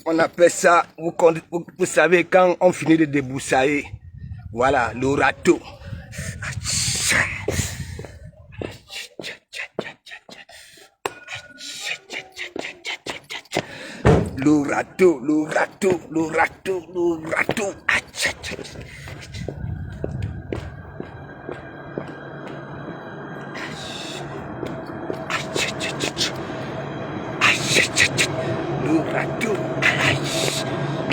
On appelle ça, vous savez, quand on finit de débroussailler, voilà, le râteau. Le râteau, le râteau, le râteau, le râteau. Le râteau,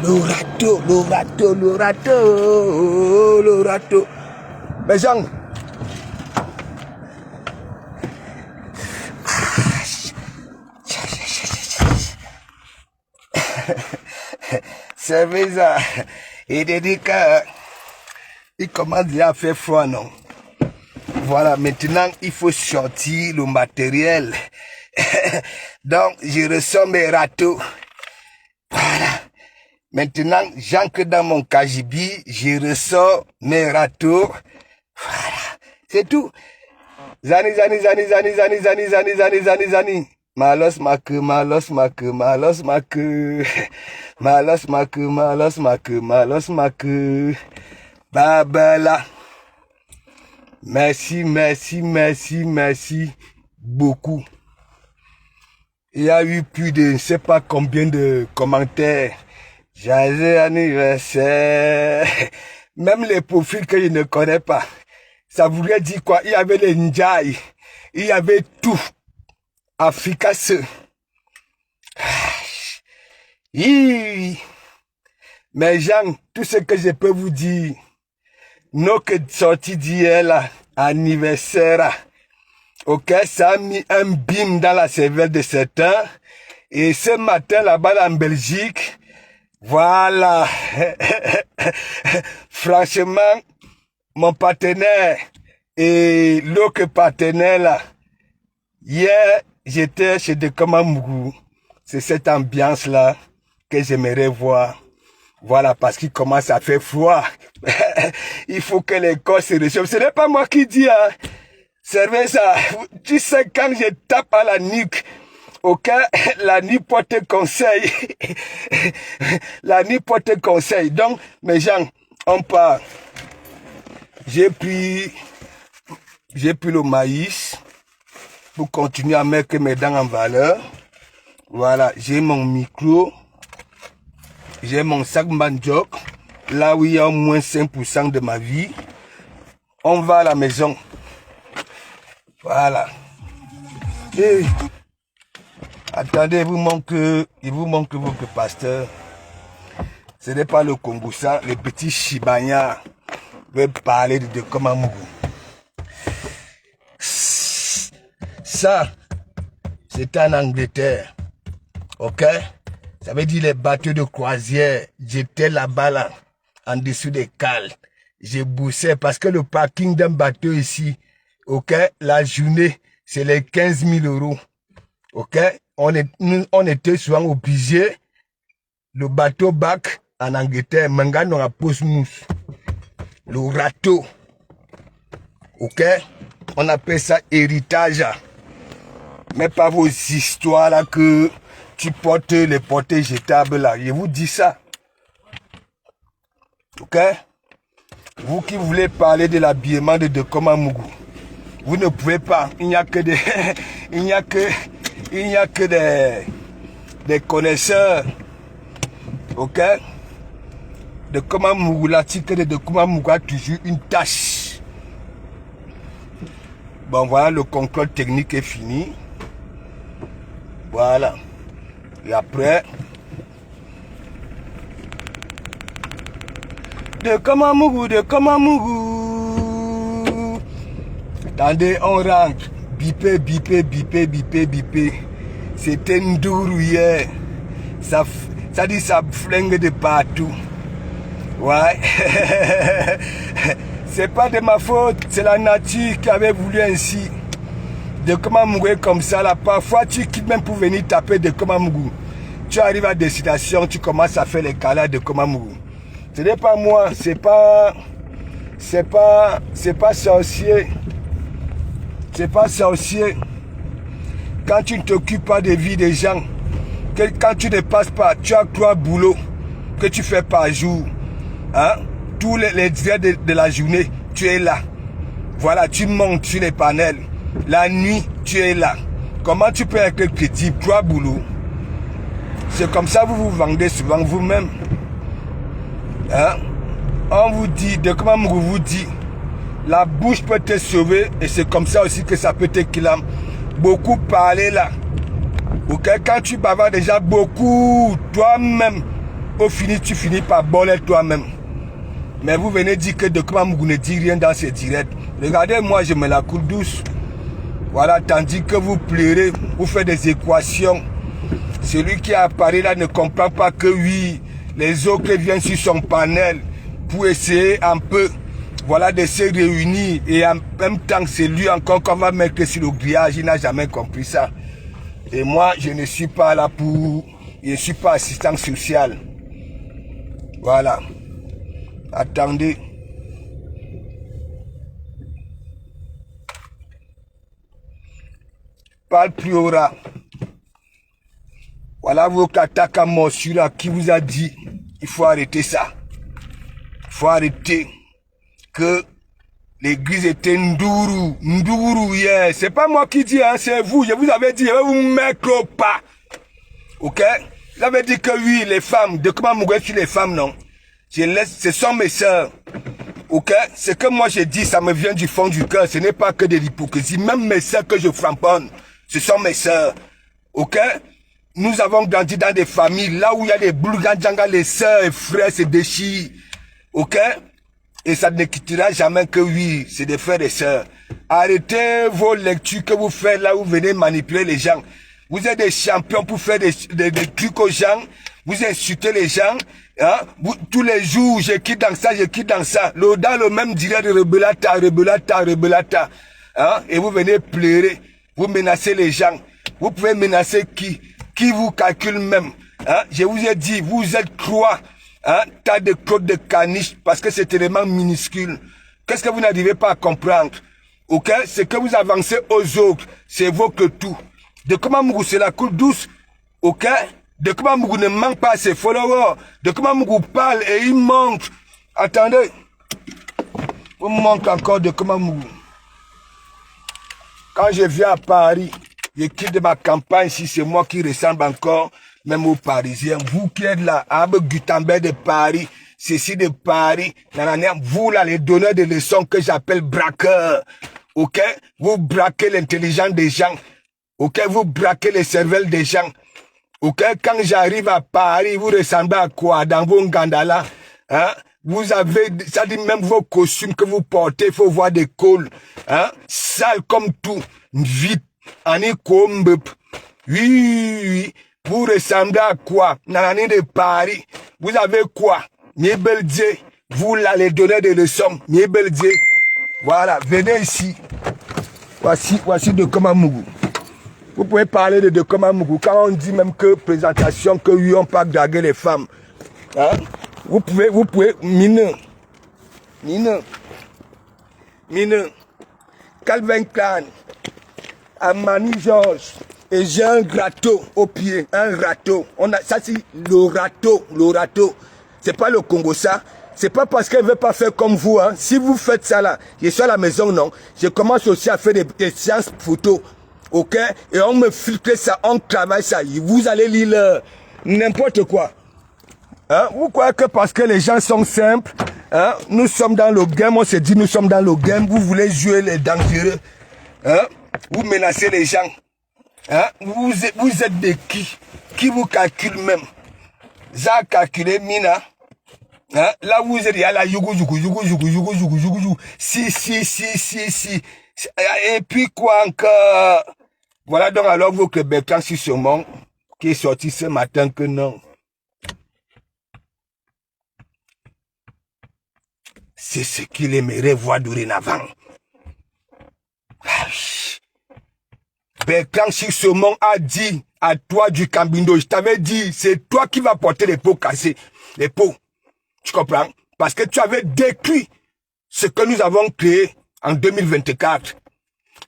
le râteau, le râteau, le râteau, le râteau. Mais Jean, c'est ça. Il dit qu'il commence déjà à faire froid, non? Voilà, maintenant, il faut sortir le matériel. Donc, je ressors mes râteaux. Voilà. Maintenant, j'ancre dans mon cagibi, je ressors mes râteaux. Voilà. C'est tout. Zani. Malos make. Babala. Merci beaucoup. Il y a eu plus de je ne sais pas combien de commentaires. Joyeux anniversaire. Même les profils que je ne connais pas. Ça voulait dire quoi? Il y avait les Ndjaï. Il y avait tout. Africace. Mais Jean, tout ce que je peux vous dire, nos que sorti d'hier là, anniversaire, ok, ça a mis un bim dans la cervelle de certains. Et ce matin là-bas en Belgique, voilà, franchement, mon partenaire et l'autre partenaire là, hier, j'étais chez Dekoma Mougou. C'est cette ambiance là que j'aimerais voir. Voilà, parce qu'il commence à faire froid. Il faut que les corps se réchauffent. Ce n'est pas moi qui dis, hein. Servez ça. Tu sais, quand je tape à la nuque, ok, la nuque porte conseil. La nuque porte conseil. Donc, mes gens, on part. J'ai pris le maïs pour continuer à mettre mes dents en valeur. Voilà, j'ai mon micro. J'ai mon sac Mandjok, là où il y a au moins 5% de ma vie. On va à la maison. Voilà. Et attendez, il vous manque votre pasteur. Ce n'est pas le Kongoussa, le petit Chibanya veut parler de Dekoma Mougou. Ça, c'est en Angleterre. Ok? Ça veut dire les bateaux de croisière. J'étais là-bas, là, en dessous des cales. J'ai boussé parce que le parking d'un bateau ici, ok, la journée, c'est les 15 000 €. Ok, on était souvent obligés, le bateau bac en Angleterre, Mangano à Postmousse, le râteau. Ok, on appelle ça héritage. Mais pas vos histoires là que tu portes les portées jetables là. Je vous dis ça. Ok? Vous qui voulez parler de l'habillement de Dekoma Mougou, vous ne pouvez pas. Il n'y a que des, il n'y a que des connaisseurs. Ok? Dekoma Mougou, l'article de Dekoma Mougou a toujours une tâche. Bon voilà, le contrôle technique est fini. Voilà. Et après, Dekoma Mougou. Attendez, on rentre. Bipé. C'était Ndourou hier. Ça dit ça flingue de partout. Ouais. C'est pas de ma faute, c'est la nature qui avait voulu ainsi. Dekoma Mougou est comme ça là. Parfois tu quittes même pour venir taper Dekoma Mougou. Tu arrives à destination, tu commences à faire les câlins de Dekoma Mougou. Ce n'est pas moi, c'est pas sorcier. C'est pas sorcier. Quand tu ne t'occupes pas des vies des gens, que quand tu ne passes pas, tu as 3 boulots que tu fais par jour. Hein? Tous les heures de la journée, tu es là. Voilà, tu montes sur les panels. La nuit, tu es là. Comment tu peux être crédible? 3 boulots. C'est comme ça que vous vous vendez souvent vous-même. Hein? On vous dit, de comment on vous dit, la bouche peut te sauver et c'est comme ça aussi que ça peut te killer. Beaucoup parler là. Ok, quand tu bavardes déjà beaucoup, toi-même, au fini, tu finis par boler toi-même. Mais vous venez dire que de comment vous ne dites rien dans ces directs. Regardez, moi, je me la coule douce. Voilà, tandis que vous pleurez, vous faites des équations. Celui qui a parlé là ne comprend pas que oui, les autres viennent sur son panel pour essayer un peu, voilà, de se réunir. Et en même temps, c'est lui encore qu'on va mettre sur le grillage. Il n'a jamais compris ça. Et moi, je ne suis pas là pour... Je ne suis pas assistant social. Voilà. Attendez. Parle plus au rat. Voilà vos kataka morsura qui vous a dit il faut arrêter ça. Il faut arrêter que l'église était Nduru. Nduru, yeah. C'est pas moi qui dis, hein, c'est vous. Je vous avais dit, je vais vous mettre au pas. Ok? Vous avez dit que oui, les femmes, de comment mourir sur les femmes, non? Je laisse, ce sont mes sœurs. Ok? Ce que moi j'ai dit, ça me vient du fond du cœur. Ce n'est pas que de l'hypocrisie. Même mes sœurs que je framponne, ce sont mes sœurs. Ok? Nous avons grandi dans des familles, là où il y a des boulgandjanga, les sœurs et frères se déchirent. Ok? Et ça ne quittera jamais que oui, c'est des frères et sœurs. Arrêtez vos lectures que vous faites là où vous venez manipuler les gens. Vous êtes des champions pour faire des trucs aux gens. Vous insultez les gens. Hein? Tous les jours, je quitte dans ça, je quitte dans ça. Dans le même direct de rebelata, rebelata, rebelata. Hein? Et vous venez pleurer. Vous menacez les gens. Vous pouvez menacer qui? Qui vous calcule même. Hein? Je vous ai dit, vous êtes 3. Hein? Tas de côtes de caniche parce que c'est tellement minuscule. Qu'est-ce que vous n'arrivez pas à comprendre? Ok? C'est que vous avancez aux autres. C'est votre tout. De comment Mougou c'est la coule douce. Ok? De comment Mougou ne manque pas à ses followers. De comment Mougou parle et il manque. Attendez. Vous manque encore de comment Mougou. Quand je viens à Paris, je quitte de ma campagne, si c'est moi qui ressemble encore, même aux Parisiens. Vous qui êtes là, Abe Gutenberg de Paris, ceci de Paris, nanana, vous là, les donneurs de leçons que j'appelle braqueurs. Ok? Vous braquez l'intelligence des gens. Ok? Vous braquez les cervelles des gens. Ok? Quand j'arrive à Paris, vous ressemblez à quoi? Dans vos ngandala? Hein? Vous avez, ça dit même vos costumes que vous portez, il faut voir des cols. Hein? Sales comme tout. Vite. Ani kombe. Oui. Vous ressemblez à quoi? Nanani de Paris. Vous avez quoi? Miebeldier. Vous là, les donneurs de leçons. Miebeldier. Voilà. Venez ici. Voici de Komamougou. Vous pouvez parler de Komamougou. Quand on dit même que présentation, que oui, on peut draguer les femmes. Hein? Vous pouvez, mineur. Calvin Klein. Amani Georges. Et j'ai un râteau au pied. Un râteau. Ça c'est le râteau. C'est pas le Congo ça. C'est pas parce qu'elle veut pas faire comme vous, hein. Si vous faites ça là, je suis à la maison, non. Je commence aussi à faire des séances photos. Ok? Et on me filtre ça, on travaille ça. Vous allez lire n'importe quoi. Hein? Vous croyez que parce que les gens sont simples, hein? Nous sommes dans le game, on se dit nous sommes dans le game, vous voulez jouer les dangereux. Hein? Vous menacez les gens. Hein? Vous êtes de qui? Qui vous calcule même? Ça calculé Mina. Hein? Là vous êtes, il y a la yougou. Si. Et puis quoi encore? Voilà donc alors votre Bertrand Sisomon qui est sorti ce matin que non. C'est ce qu'il aimerait voir dorénavant. Bertrand Sisomon a dit à toi du Cambindo, je t'avais dit, c'est toi qui vas porter les pots cassés. Les pots. Tu comprends? Parce que tu avais détruit ce que nous avons créé en 2024.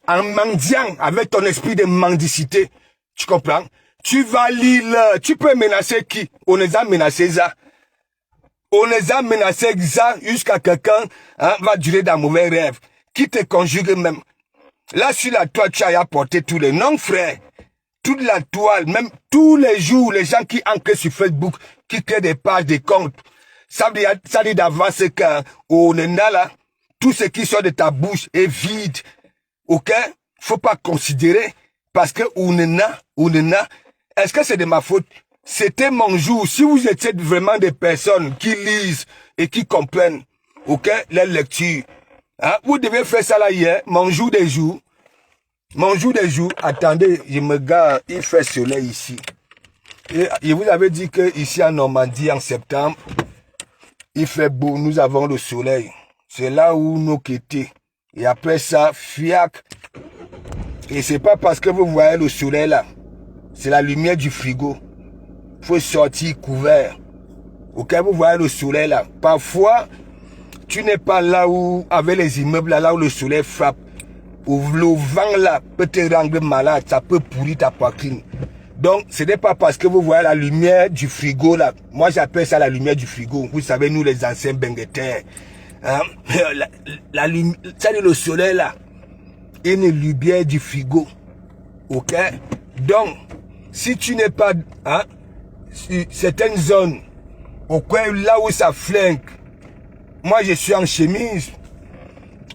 En mendiant avec ton esprit de mendicité. Tu comprends? Tu vas lire, tu peux menacer qui? On les a menacés ça. On les a menacés ça jusqu'à quelqu'un va durer dans mauvais rêve. Qui te conjugue même. Là, sur la toile, tu as apporté tous les noms, frère. Toute la toile, même tous les jours, les gens qui ancrent sur Facebook, qui créent des pages, des comptes. Ça dit d'avance qu'on est là, tout ce qui sort de ta bouche est vide. Ok? Faut pas considérer. Parce que on est là. Est-ce que c'est de ma faute? C'était mon jour. Si vous étiez vraiment des personnes qui lisent et qui comprennent, ok, les lectures, hein, vous devez faire ça là hier, mon jour des jours. Mon jour des jours, attendez, je me gare, il fait soleil ici. Et je vous avais dit que ici en Normandie, en septembre, il fait beau, nous avons le soleil. C'est là où nous quittons. Et après ça, fiac. Et c'est pas parce que vous voyez le soleil là. C'est la lumière du frigo. Faut sortir couvert. Ok, vous voyez le soleil là. Parfois, tu n'es pas là où, avec les immeubles là où le soleil frappe. Où le vent là peut te rendre malade. Ça peut pourrir ta poitrine. Donc, ce n'est pas parce que vous voyez la lumière du frigo là. Moi, j'appelle ça la lumière du frigo. Vous savez, nous les anciens bengueteurs. Hein? La lumière, ça dit le soleil là. Une lumière du frigo. Ok? Donc, si tu n'es pas sur certaines zones, au coin là où ça flingue, moi je suis en chemise,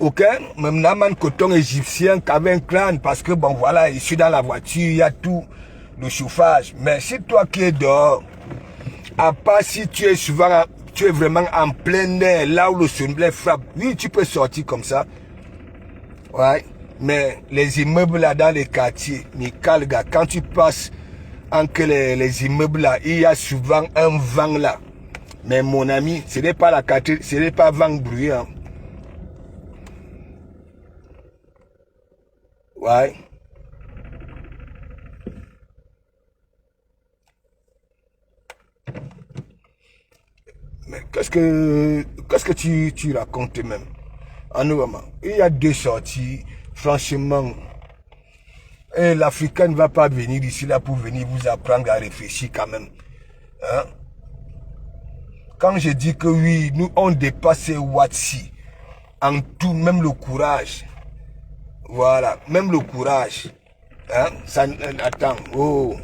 ok? Même un coton égyptien qu'avec un crâne, parce que bon voilà, je suis dans la voiture, il y a tout, le chauffage. Mais si toi qui es dehors, à part si tu es souvent, tu es vraiment en plein air, là où le soleil frappe, oui, tu peux sortir comme ça. Ouais. Mais les immeubles là dans les quartiers, Nikalga, quand tu passes entre les immeubles là, il y a souvent un vent là. Mais mon ami, ce n'est pas la quartier, ce n'est pas vent bruyant. Ouais. Mais qu'est-ce que tu racontes même? En Ouama, il y a deux sorties, franchement. Et l'Africain ne va pas venir ici là pour venir vous apprendre à réfléchir quand même. Hein? Quand je dis que oui, nous on dépasse Watsi en tout, même le courage. Voilà, même le courage. Hein? Ça, attends, oh.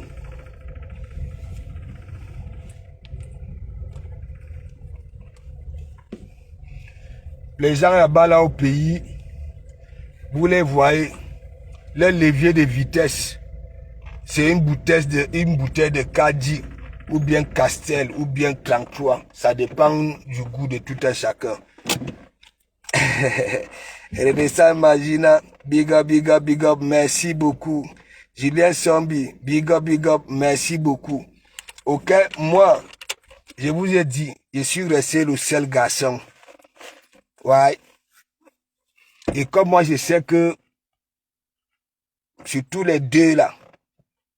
Les gens là-bas là au pays, vous les voyez, le levier de vitesse, c'est une bouteille de Kadi, ou bien Castel, ou bien 33. Ça dépend du goût de tout un chacun. Redescend Magina, big up, merci beaucoup. Julien Sombi, big up, merci beaucoup. Ok, moi, je vous ai dit, je suis resté le seul garçon. Ouais. Et comme moi, je sais que sur tous les deux là,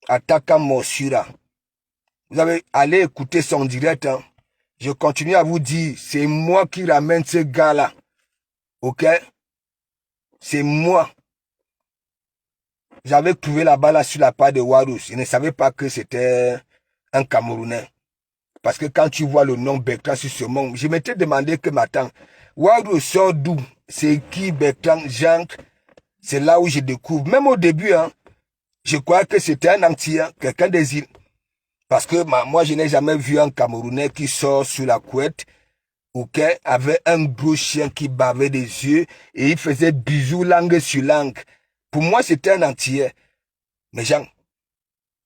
attaquant Morsura, vous avez allé écouter son direct. Hein. Je continue à vous dire, c'est moi qui ramène ce gars-là. Ok? C'est moi. J'avais trouvé la balle sur la part de Warus. Je ne savais pas que c'était un Camerounais. Parce que quand tu vois le nom Bertrand sur ce monde, je m'étais demandé que m'attends. Warus sort d'où? C'est qui Bertrand Jean? C'est là où je découvre. Même au début, hein, je crois que c'était un Antillais, quelqu'un des îles. Parce que moi, je n'ai jamais vu un Camerounais qui sort sur la couette, ok, avec un gros chien qui bavait des yeux et il faisait bisous langue sur langue. Pour moi, c'était un Antillais. Mais Jean,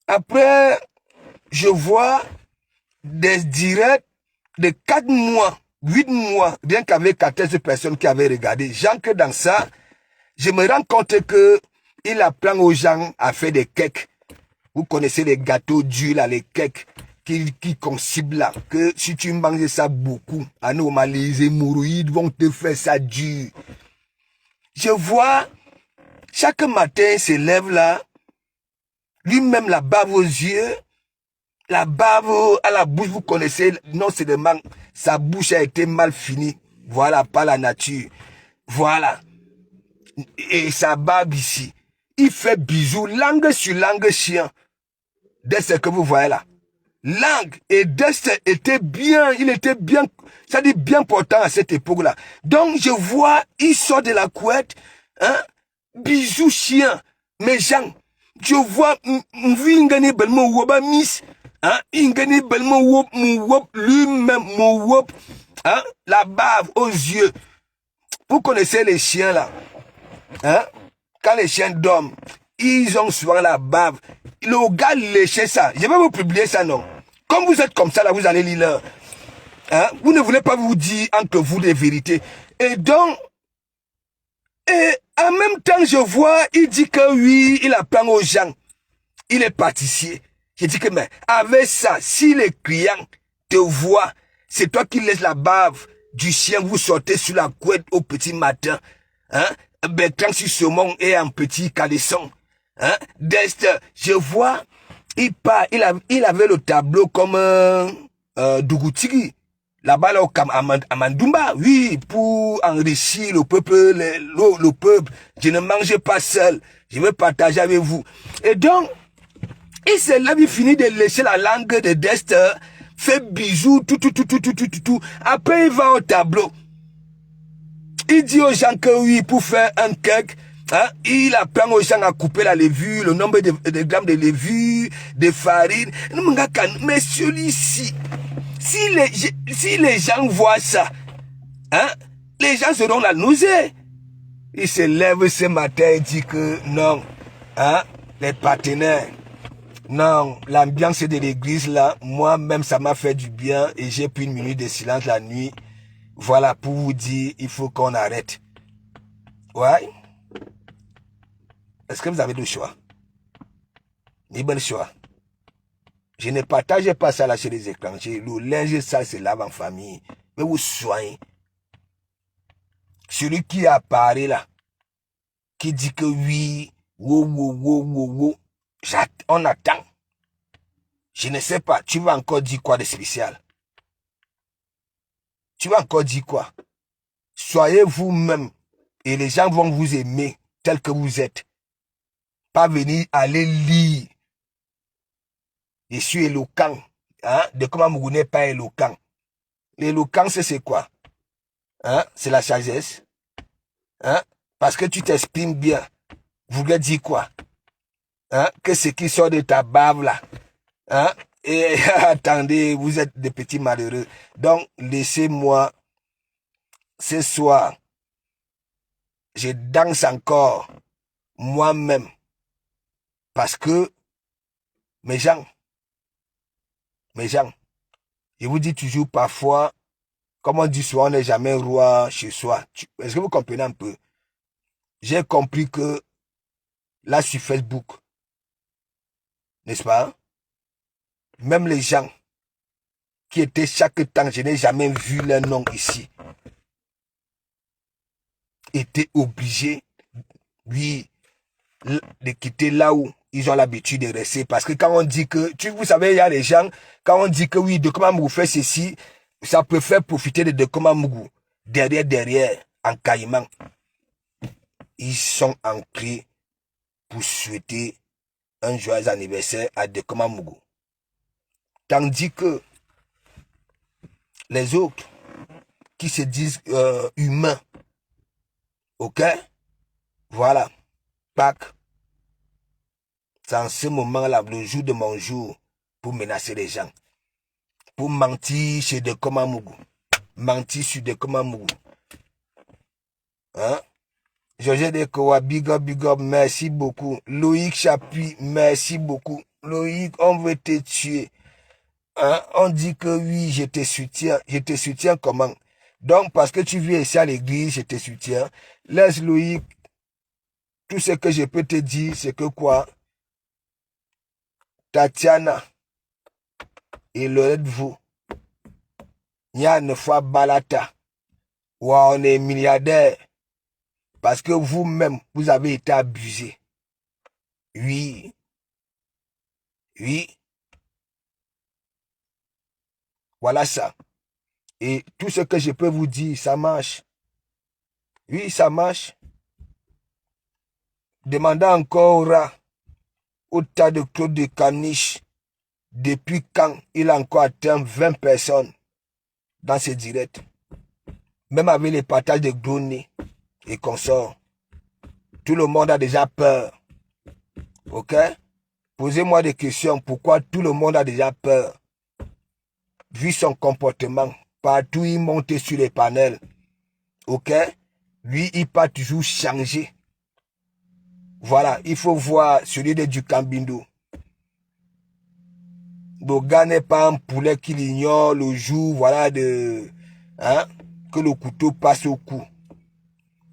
après, je vois des directs de 4 mois, 8 mois, bien qu'avec 14 personnes qui avaient regardé. Jean, que dans ça, je me rends compte que il apprend aux gens à faire des cakes. Vous connaissez les gâteaux durs là, les cakes qui consistent là. Que si tu manges ça beaucoup, à nous, les hémorroïdes vont te faire ça dur. Je vois, chaque matin, il se lève là, lui-même la bave aux yeux, la bave à la bouche, vous connaissez, non seulement sa bouche a été mal finie. Voilà, pas la nature. Voilà. Et sa barbe ici. Il fait bisous, langue sur langue chien. Dest que vous voyez là. Langue et Dest était bien, il était bien, ça dit bien portant à cette époque-là. Donc je vois, il sort de la couette, hein, bisous chien, mes gens. Je vois, m'vingani belmo woba miss, hein, ingani belmo wop, lui-même, mon wop, hein, la bave aux yeux. Vous connaissez les chiens là, hein, quand les chiens dorment, ils ont souvent la bave. Le gars léchait ça. Je vais vous publier ça, non? Comme vous êtes comme ça, là, vous allez lire là. Hein? Vous ne voulez pas vous dire entre vous des vérités. Et donc, et en même temps, je vois, il dit que oui, il apprend aux gens. Il est pâtissier. Je dis que, mais avec ça, si les clients te voient, c'est toi qui laisses la bave du chien, vous sortez sur la couette au petit matin. Hein? Bertrand sur saumon et un petit caleçon. Hein? Dest, je vois, il avait le tableau comme Dougoutigi. Là-bas, là, à Mandoumba, oui, pour enrichir le peuple, le peuple. Je ne mangeais pas seul. Je veux partager avec vous. Et donc, il s'est là, il finit de lécher la langue de Dest, fait bisous, tout. Après, il va au tableau. Il dit aux gens que oui, pour faire un cake, hein, il apprend aux gens à couper la levure, le nombre de grammes de levure, de farine. Mais celui-ci, si les gens voient ça, hein, les gens seront la nausée. Il se lève ce matin et dit que non, hein, les partenaires, non, l'ambiance de l'église là, moi-même ça m'a fait du bien et j'ai pris une minute de silence la nuit. Voilà, pour vous dire, il faut qu'on arrête. Ouais. Est-ce que vous avez le choix? Ni bon choix. Je ne partage pas ça là chez les étrangers. Le linge sale se lave en famille. Mais vous soignez. Celui qui apparaît là, qui dit que oui, wow, on attend. Je ne sais pas, tu vas encore dire quoi de spécial? Tu vas encore dire quoi? Soyez vous-même et les gens vont vous aimer tel que vous êtes. Pas venir aller lire. Je suis éloquent. Hein? De comment Mougou n'est pas éloquent. L'éloquence, c'est quoi? Hein? C'est la sagesse. Hein? Parce que tu t'exprimes bien. Vous voulez dire quoi? Hein? Que ce qui sort de ta bave là. Hein? Et attendez, vous êtes des petits malheureux. Donc, laissez-moi, ce soir, je danse encore moi-même. Parce que mes gens, je vous dis toujours parfois, comme on dit souvent, on n'est jamais roi chez soi. Est-ce que vous comprenez un peu? J'ai compris que là sur Facebook, n'est-ce pas? Même les gens qui étaient chaque temps, je n'ai jamais vu leur nom ici, étaient obligés, oui, de quitter là où ils ont l'habitude de rester. Parce que quand on dit que, vous savez, il y a des gens, quand on dit que oui, Dekoma Mougou fait ceci, ça peut faire profiter de Dekoma Mougou. Derrière, en caïman, ils sont entrés pour souhaiter un joyeux anniversaire à Dekoma Mougou. Tandis que les autres qui se disent humains, ok, voilà, Pâques, c'est en ce moment-là, le jour de mon jour, pour menacer les gens, pour mentir chez Dekoma Mougou, mentir sur Dekoma Mougou. Hein? Georges Dekowa, big up, merci beaucoup. Loïc Chapuis, merci beaucoup. Loïc, on veut te tuer. Hein? On dit que oui, je te soutiens comment? Donc, parce que tu viens ici à l'église, je te soutiens. Laisse Loïc, tout ce que je peux te dire, c'est que quoi? Tatiana et Lorette vous, il y a une fois Balata, où on est milliardaire, parce que vous-même, vous avez été abusé. Oui. Voilà ça. Et tout ce que je peux vous dire, ça marche. Oui, ça marche. Demandez encore au tas de Claude de Caniche depuis quand il a encore atteint 20 personnes dans ses directs. Même avec les partages de Grony et consorts. Tout le monde a déjà peur. Ok? Posez-moi des questions. Pourquoi tout le monde a déjà peur? Vu son comportement. Partout, il monte sur les panels. Ok? Lui, il pas toujours changer. Voilà, il faut voir celui de Dukambindu. Le gars n'est pas un poulet qu'il ignore le jour, voilà, hein, que le couteau passe au cou.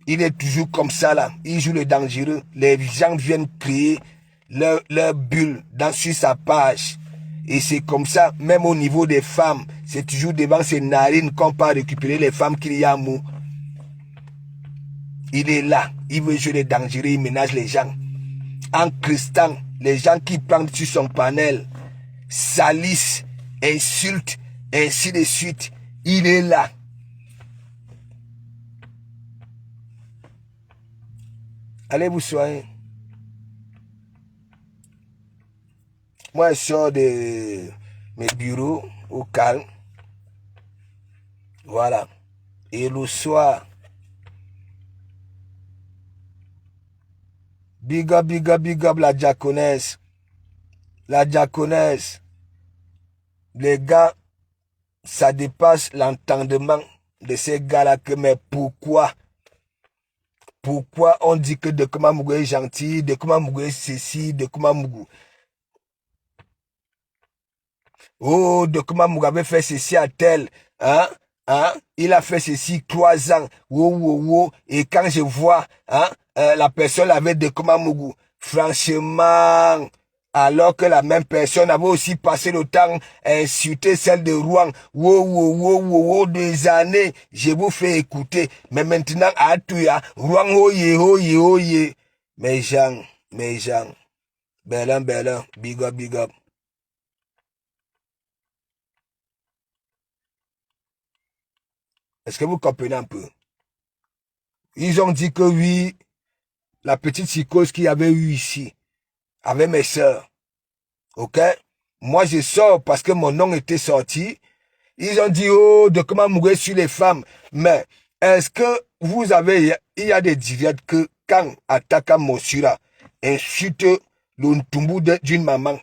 Il est toujours comme ça, là. Il joue le dangereux. Les gens viennent créer leur bulle sur sa page. Et c'est comme ça, même au niveau des femmes. C'est toujours devant ses narines qu'on peut récupérer les femmes qu'il y a mou. Il est là. Il veut jouer le dangereux. Il ménage les gens. En cristal, les gens qui prennent sur son panel salissent, insultent, ainsi de suite. Il est là. Allez vous soigner. Moi, je sors de mes bureaux au calme. Voilà. Et le soir, big up, big up, big up la diaconesse. La diaconesse. Les gars, ça dépasse l'entendement de ces gars-là que, mais pourquoi? Pourquoi on dit que Dekuma Mougou est gentil, Dekuma Mougou est ceci, Dekuma Mougou. Oh, Dekuma Mougou avait fait ceci à tel, hein? Hein? Il a fait ceci 3 ans. Wow, wow, wow. Et quand je vois, hein, la personne avait Dekuma Mougou, franchement, alors que la même personne avait aussi passé le temps à insulter celle de Rouen. Wow, wow, wow, wow, wow, des années, je vous fais écouter. Mais maintenant, à Touya, Rouen, oye, oye, oye. Mes gens, Berlin, big up, big up. Est-ce que vous comprenez un peu? Ils ont dit que oui, la petite psychose qu'il y avait eu ici, avec mes sœurs. Ok? Moi, je sors parce que mon nom était sorti. Ils ont dit, oh, de comment mourir sur les femmes. Mais, est-ce que vous avez, il y a des directs que quand Ataka Mosura insulte le Ntumbu d'une maman,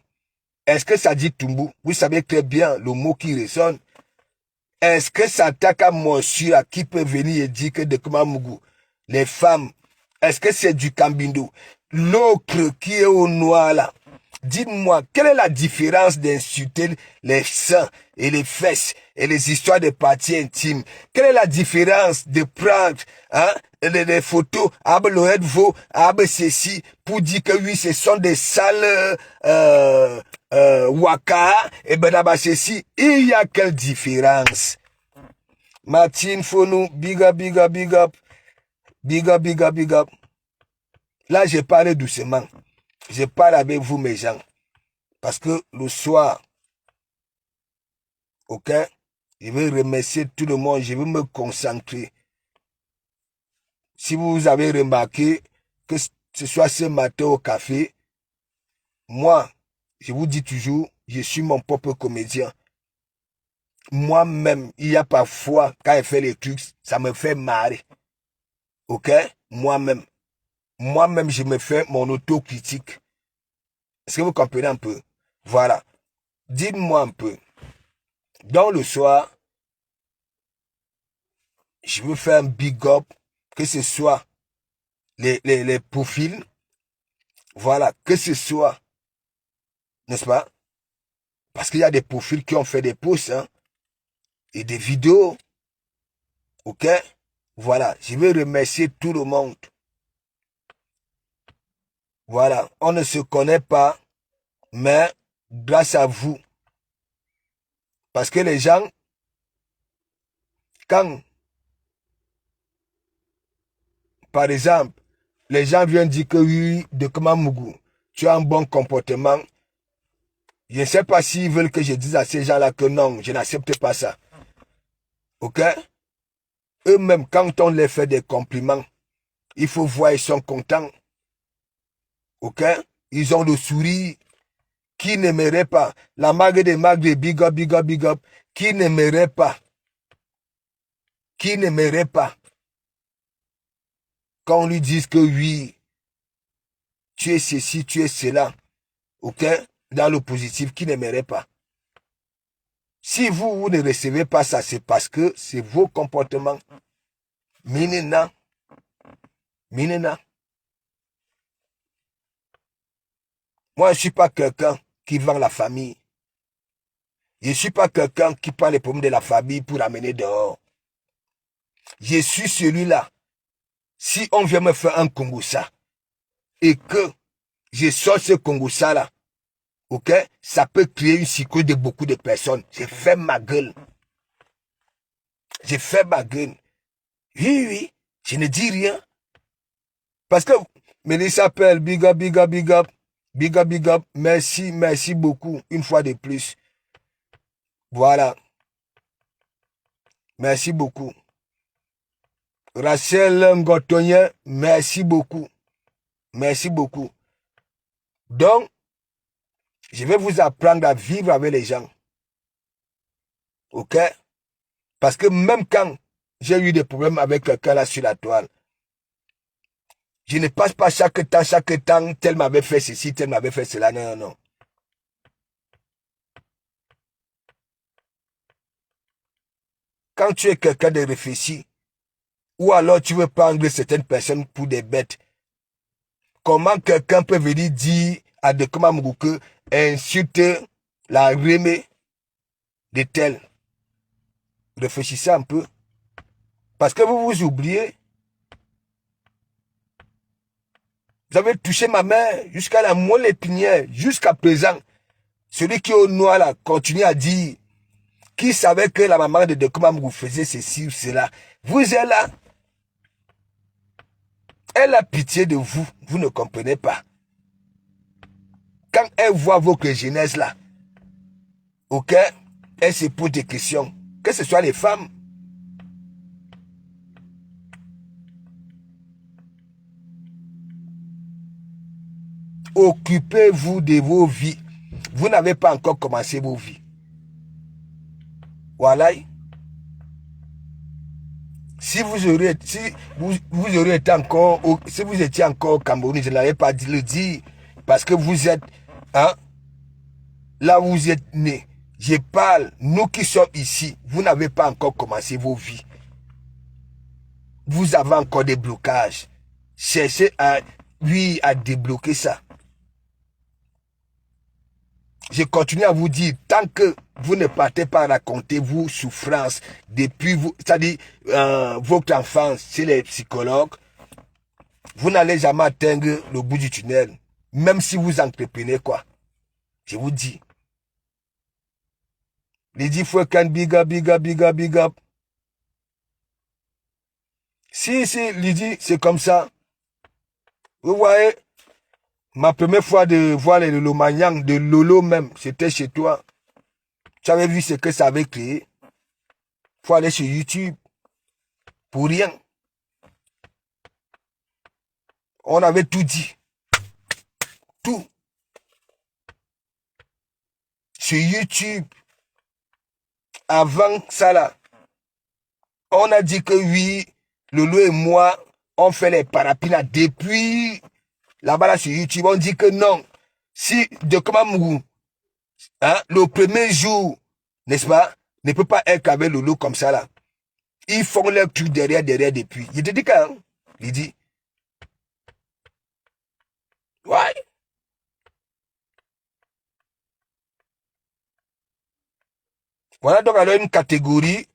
est-ce que ça dit Tumbu? Vous savez très bien le mot qui résonne. Est-ce que ça attaque à Mosura qui peut venir et dire que de comment Mougou, les femmes, est-ce que c'est du Kambindo? L'autre qui est au noir là, dites-moi, quelle est la différence d'insulter les seins et les fesses et les histoires de parties intimes? Quelle est la différence de prendre hein, les photos, ceci, pour dire que oui, ce sont des salles waka, et ben ceci, il y a quelle différence? Martine Fonou, big up, big up, big up, big up, big up, big up. Là, j'ai parlé doucement. Je parle avec vous, mes gens. Parce que le soir, ok, je vais remercier tout le monde, je vais me concentrer. Si vous avez remarqué que ce soit ce matin au café, moi, je vous dis toujours, je suis mon propre comédien. Moi-même, il y a parfois, quand je fais les trucs, ça me fait marrer. Ok? Moi-même. Moi-même, je me fais mon autocritique. Est-ce que vous comprenez un peu? Voilà. Dites-moi un peu. Dans le soir, je veux faire un big up, que ce soit les profils. Voilà. Que ce soit, n'est-ce pas? Parce qu'il y a des profils qui ont fait des posts, hein, et des vidéos. Ok? Voilà. Je veux remercier tout le monde. Voilà. On ne se connaît pas, mais grâce à vous. Parce que les gens, quand, par exemple, les gens viennent dire que oui, de comment Mougou, tu as un bon comportement. Je ne sais pas s'ils veulent que je dise à ces gens-là que non, je n'accepte pas ça. Ok? Eux-mêmes, quand on les fait des compliments, il faut voir, ils sont contents. Ok? Ils ont le sourire. qui n'aimerait pas, la mague des magues de big up, big up, big up, qui n'aimerait pas, qu'on lui dise que oui, tu es ceci, tu es cela, ok, dans le positif, qui n'aimerait pas. Si vous ne recevez pas ça, c'est parce que c'est vos comportements. Minena. Moi, je ne suis pas quelqu'un qui vend la famille. Je ne suis pas quelqu'un qui prend les problèmes de la famille pour amener dehors. Je suis celui-là. Si on vient me faire un Kongoussa et que je sors ce Kongoussa-là, ok, ça peut créer une psychose de beaucoup de personnes. J'ai fait ma gueule. Oui, je ne dis rien. Parce que Mélissa s'appelle big up, big up, big up. Big up, big up. Merci beaucoup. Une fois de plus. Voilà. Merci beaucoup. Rachel Ngotonien, merci beaucoup. Merci beaucoup. Donc, je vais vous apprendre à vivre avec les gens. Ok? Parce que même quand j'ai eu des problèmes avec quelqu'un là sur la toile, je ne passe pas chaque temps, tel m'avait fait ceci, tel m'avait fait cela. Non. Quand tu es quelqu'un de réfléchi, ou alors tu veux prendre certaines personnes pour des bêtes, comment quelqu'un peut venir dire à Dekoma Mougou que insulte la remée de tel? Réfléchissez un peu. Parce que vous vous oubliez. Vous avez touché ma main jusqu'à la moelle épinière, jusqu'à présent. Celui qui est au noir là continue à dire, qui savait que la maman de Dekoma Mougou faisait ceci ou cela. Vous êtes là. Elle a pitié de vous. Vous ne comprenez pas. Quand elle voit votre jeunesse là, ok, elle se pose des questions. Que ce soit les femmes. Occupez-vous de vos vies. Vous n'avez pas encore commencé vos vies. Voilà. Si vous auriez été encore, si vous étiez encore au Cameroun, je n'avais pas le dire, parce que vous êtes, hein, là où vous êtes né. Je parle, nous qui sommes ici, vous n'avez pas encore commencé vos vies. Vous avez encore des blocages. Cherchez à débloquer ça. Je continue à vous dire, tant que vous ne partez pas raconter vos souffrances depuis vous, c'est-à-dire votre enfance chez les psychologues, vous n'allez jamais atteindre le bout du tunnel. Même si vous entreprenez quoi. Je vous dis. Lydie Fouekan, big up, big up, big up, big up. Si, Lydie, c'est comme ça. Vous voyez, ma première fois de voir les Lolo Magnang, de Lolo même, c'était chez toi. Tu avais vu ce que ça avait créé. Faut aller sur YouTube. Pour rien. On avait tout dit. Tout. Sur YouTube. Avant ça là. On a dit que oui, Lolo et moi, on fait les parapinas depuis là-bas là, sur YouTube. On dit que non. Si Dekoma Mougou, hein, le premier jour, n'est-ce pas, ne peut pas être avec Lolo comme ça là. Ils font leur truc derrière depuis. Il te dit quand, hein? Il dit. Ouais. Voilà donc alors une catégorie.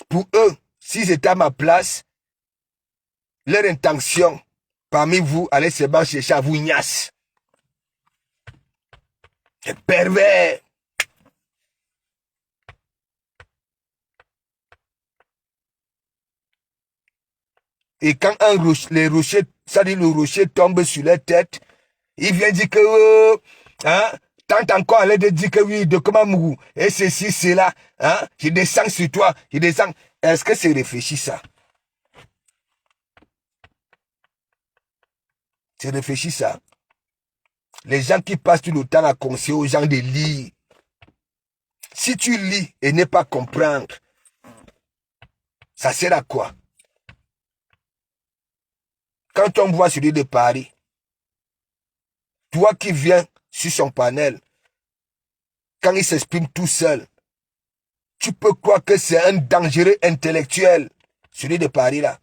Pour eux, s'ils étaient à ma place, leur intention parmi vous allait se chercher à vous ignace. C'est pervers. Et quand les rochers, ça dit le rocher tombe sur leur tête, il vient dire que, hein, tant encore à l'aide de dire que oui, Dekoma Mougou, et ceci, c'est là, hein, je descends sur toi, je descends. Est-ce que c'est réfléchi ça? C'est réfléchi ça? Les gens qui passent tout le temps à conseiller aux gens de lire. Si tu lis et ne pas comprendre, ça sert à quoi? Quand on voit celui de Paris, toi qui viens sur son panel, quand il s'exprime tout seul, tu peux croire que c'est un dangereux intellectuel, celui de Paris là.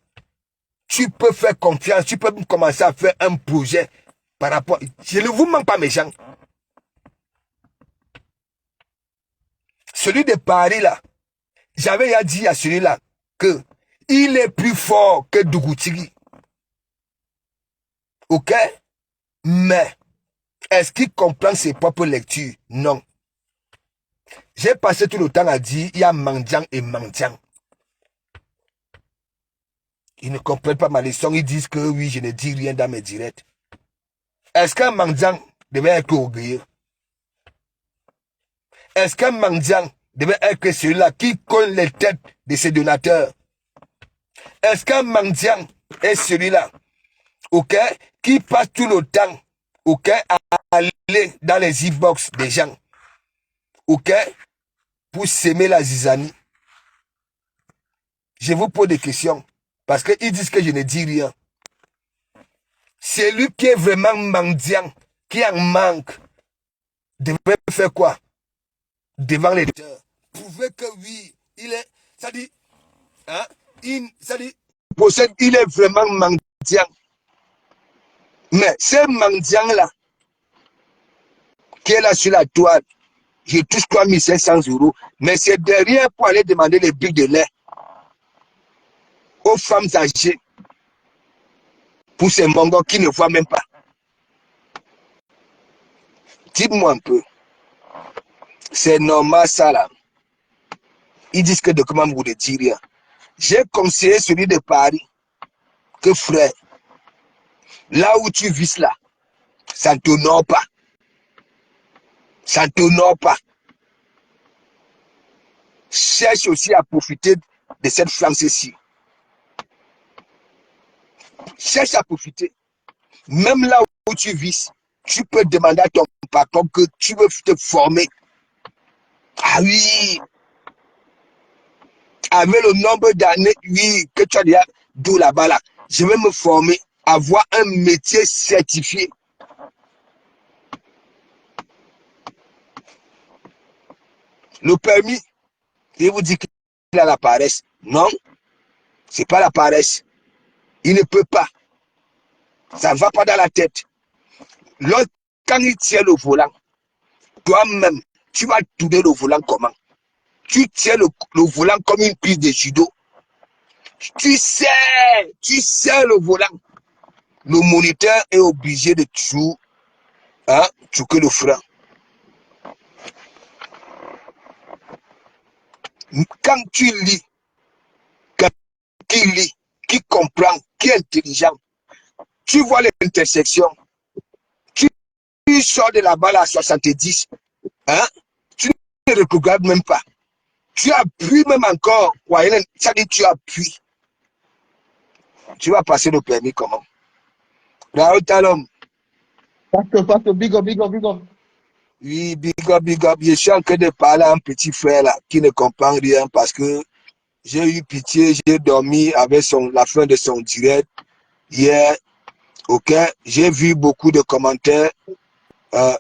Tu peux faire confiance, tu peux commencer à faire un projet par rapport... Je ne vous mens pas méchant. Celui de Paris là, j'avais déjà dit à celui-là que il est plus fort que Dougoutiri. Ok? Mais, est-ce qu'il comprend ses propres lectures? Non. J'ai passé tout le temps à dire, il y a mendiant et mendiant. Ils ne comprennent pas ma leçon, ils disent que oui, je ne dis rien dans mes directs. Est-ce qu'un mendiant devait être orgueilleux? Est-ce qu'un mendiant devait être celui-là qui colle les têtes de ses donateurs? Est-ce qu'un mendiant est celui-là, ok, qui passe tout le temps, ok, à aller dans les e-box des gens, ok, pour s'aimer la zizanie? Je vous pose des questions, parce qu'ils disent que je ne dis rien. C'est lui qui est vraiment mendiant, qui en manque, devrait faire quoi devant les lecteurs? Prouver que oui, il est, ça dit, hein, ça dit, possède, il est vraiment mendiant. Mais ce mendiant-là, qui est là sur la toile, je touche 3500 €, mais c'est derrière pour aller demander les briques de lait aux femmes âgées pour ces mongols qui ne voient même pas. Dites-moi un peu, c'est normal ça là? Ils disent que de comment vous ne dites rien. J'ai conseillé celui de Paris que frère, là où tu vis là, ça ne t'honore pas. Ça ne t'honore pas. Cherche aussi à profiter de cette France-ci. Cherche à profiter. Même là où tu vis, tu peux demander à ton patron que tu veux te former. Ah oui, avec le nombre d'années, oui, que tu as déjà d'où là-bas là, je vais me former, avoir un métier certifié. Le permis, il vous dit qu'il a la paresse. Non, c'est pas la paresse. Il ne peut pas. Ça ne va pas dans la tête. Quand il tient le volant, toi-même, tu vas tourner le volant comment? Tu tiens le volant comme une piste de judo. Tu sais le volant. Le moniteur est obligé de toujours choquer le frein. Quand tu lis, qui lit, qui comprend, qui est intelligent, tu vois l'intersection, tu sors de la balle à 70, tu ne regardes même pas. Tu appuies même encore, ça dit tu appuies. Tu vas passer le permis comment? Raoul Talom. Pastor, big up, big up, big up. Oui, big up, big up. Je suis en train de parler à un petit frère là, qui ne comprend rien parce que j'ai eu pitié, j'ai dormi avec la fin de son direct hier. Ok, j'ai vu beaucoup de commentaires.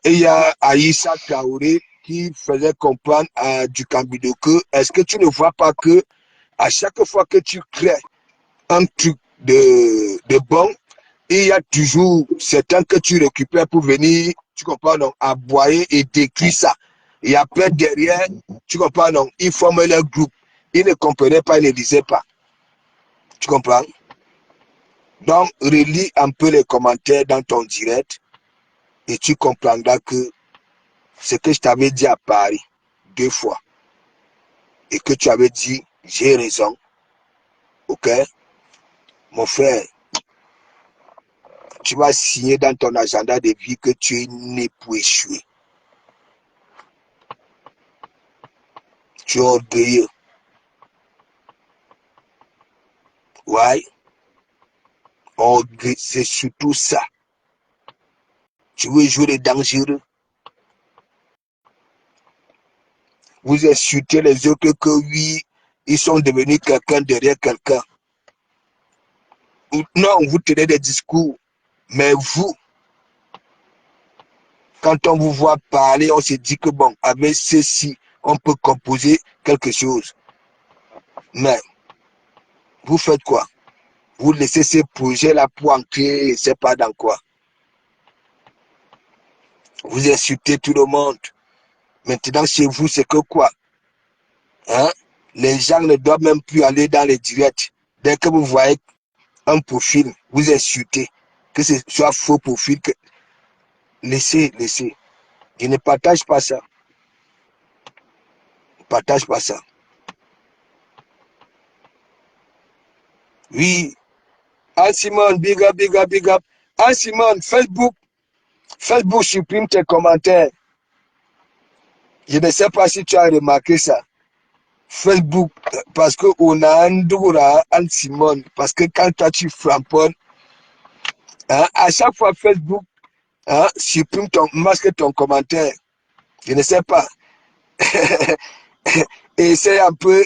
Et il y a Aïssa Kaouré qui faisait comprendre à Dukambido que est-ce que tu ne vois pas que à chaque fois que tu crées un truc de bon, il y a toujours certains que tu récupères pour venir, tu comprends, donc, aboyer et décrire ça. Et après, derrière, tu comprends, donc, ils forment leur groupe. Ils ne comprenaient pas, ils ne disaient pas. Tu comprends? Donc, relis un peu les commentaires dans ton direct et tu comprendras que ce que je t'avais dit à Paris 2 fois et que tu avais dit, j'ai raison. Ok? Mon frère, tu vas signer dans ton agenda de vie que tu es né pour échouer. Tu es orgueilleux. Ouais. C'est surtout ça. Tu veux jouer les dangereux. Vous insultez les autres que oui, ils sont devenus quelqu'un derrière quelqu'un. Non, vous tenez des discours. Mais vous, quand on vous voit parler, on se dit que bon, avec ceci, on peut composer quelque chose. Mais, vous faites quoi? Vous laissez ces projets-là pour entrer, je ne sais pas dans quoi. Vous insultez tout le monde. Maintenant, chez vous, c'est que quoi? Hein? Les gens ne doivent même plus aller dans les directs. Dès que vous voyez un profil, vous insultez. Que ce soit faux profil, que... laissez. Je ne partage pas ça. Je ne partage pas ça. Oui. Ah Simone, big up. Ah Simone, Facebook supprime tes commentaires. Je ne sais pas si tu as remarqué ça. Facebook, parce qu'on a un Doura, un Simone, parce que quand toi tu framponnes, hein, à chaque fois Facebook, hein, supprime masque ton commentaire. Je ne sais pas. essaye un peu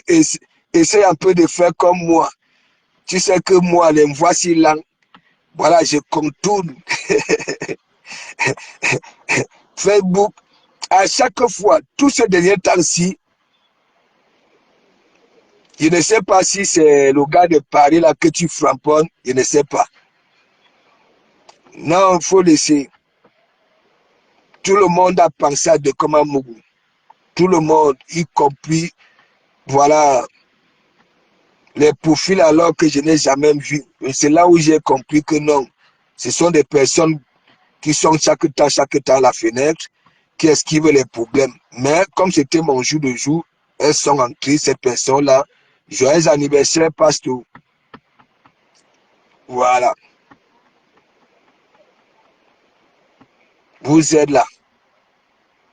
de faire comme moi. Tu sais que moi, les voici là. Voilà, je contourne. Facebook, à chaque fois, tout ce dernier temps-ci, je ne sais pas si c'est le gars de Paris là que tu framponnes, je ne sais pas. Non, il faut laisser. Tout le monde a pensé à Dekoma Mougou. Tout le monde, y compris, voilà, les profils alors que je n'ai jamais vu. Et c'est là où j'ai compris que non, ce sont des personnes qui sont chaque temps à la fenêtre, qui esquivent les problèmes. Mais comme c'était mon jour de jour, elles sont entrées, ces personnes-là. Joyeux anniversaire, pasteur. Voilà. Vous êtes là.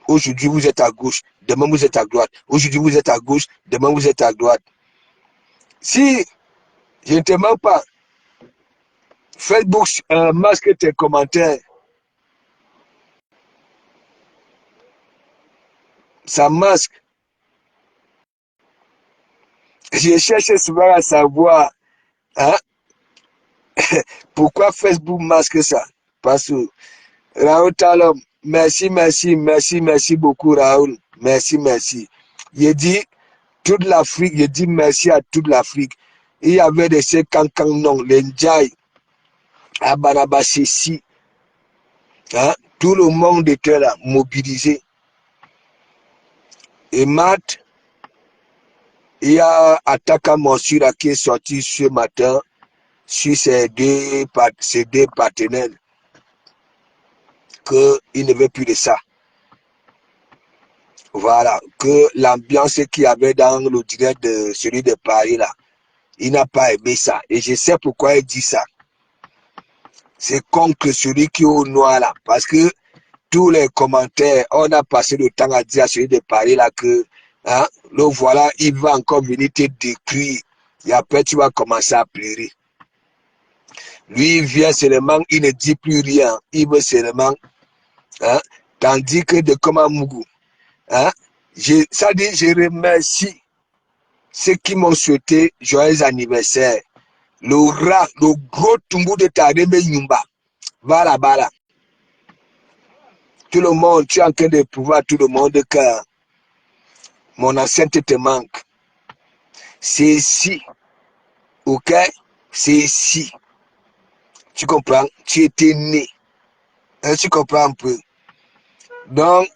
Aujourd'hui, vous êtes à gauche. Demain, vous êtes à droite. Aujourd'hui, vous êtes à gauche. Demain, vous êtes à droite. Si je ne te mens pas, Facebook masque tes commentaires. Ça masque. Je cherche souvent à savoir hein, pourquoi Facebook masque ça. Parce que Raoul Talom, merci beaucoup Raoul. Merci. Je dis toute l'Afrique, je dis merci à toute l'Afrique. Il y avait de ces cancans non, les Ndjaï, à Barabassi, hein, tout le monde était là, mobilisé. Et Matt, il y a Ataka Monsura qui est sorti ce matin sur ses deux partenaires qu'il ne veut plus de ça. Voilà, que l'ambiance qu'il y avait dans le direct de celui de Paris là, il n'a pas aimé ça. Et je sais pourquoi il dit ça. C'est contre celui qui est au noir là. Parce que tous les commentaires, on a passé le temps à dire à celui de Paris là que, hein, le voilà, il va encore venir te décrire. Et après, tu vas commencer à pleurer. Lui, il vient seulement, il ne dit plus rien. Il veut seulement, hein, tandis que de Dekoma Mougou, hein, ça dit, je remercie ceux qui m'ont souhaité joyeux anniversaire. Le rat, le gros tumbu de Tareme Yumba, va là-bas là. Tout le monde, tu es en train de prouver à tout le monde que mon ancienneté te manque. C'est ici, ok? C'est ici. Tu comprends? Tu étais né. Hein, tu comprends un peu? Donc,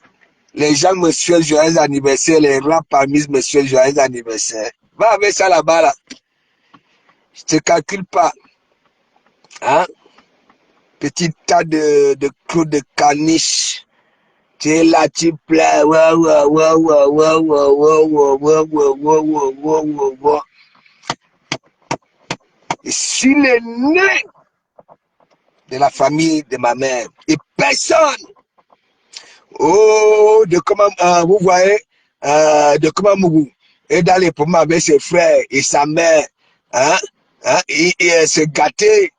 les gens me souhaitent joyeux anniversaire, les rats parmi me souhaitent joyeux anniversaire. Va avec ça là-bas là. Je te calcule pas. Hein? Petit tas de clous de caniche. Tu es là, tu plais. Je suis le né de la famille de ma mère. Et personne. Oh, de comment, vous voyez, de comment Mougou est dans les pommes avec ses frères et sa mère. Hein? Hein? Et se gâter.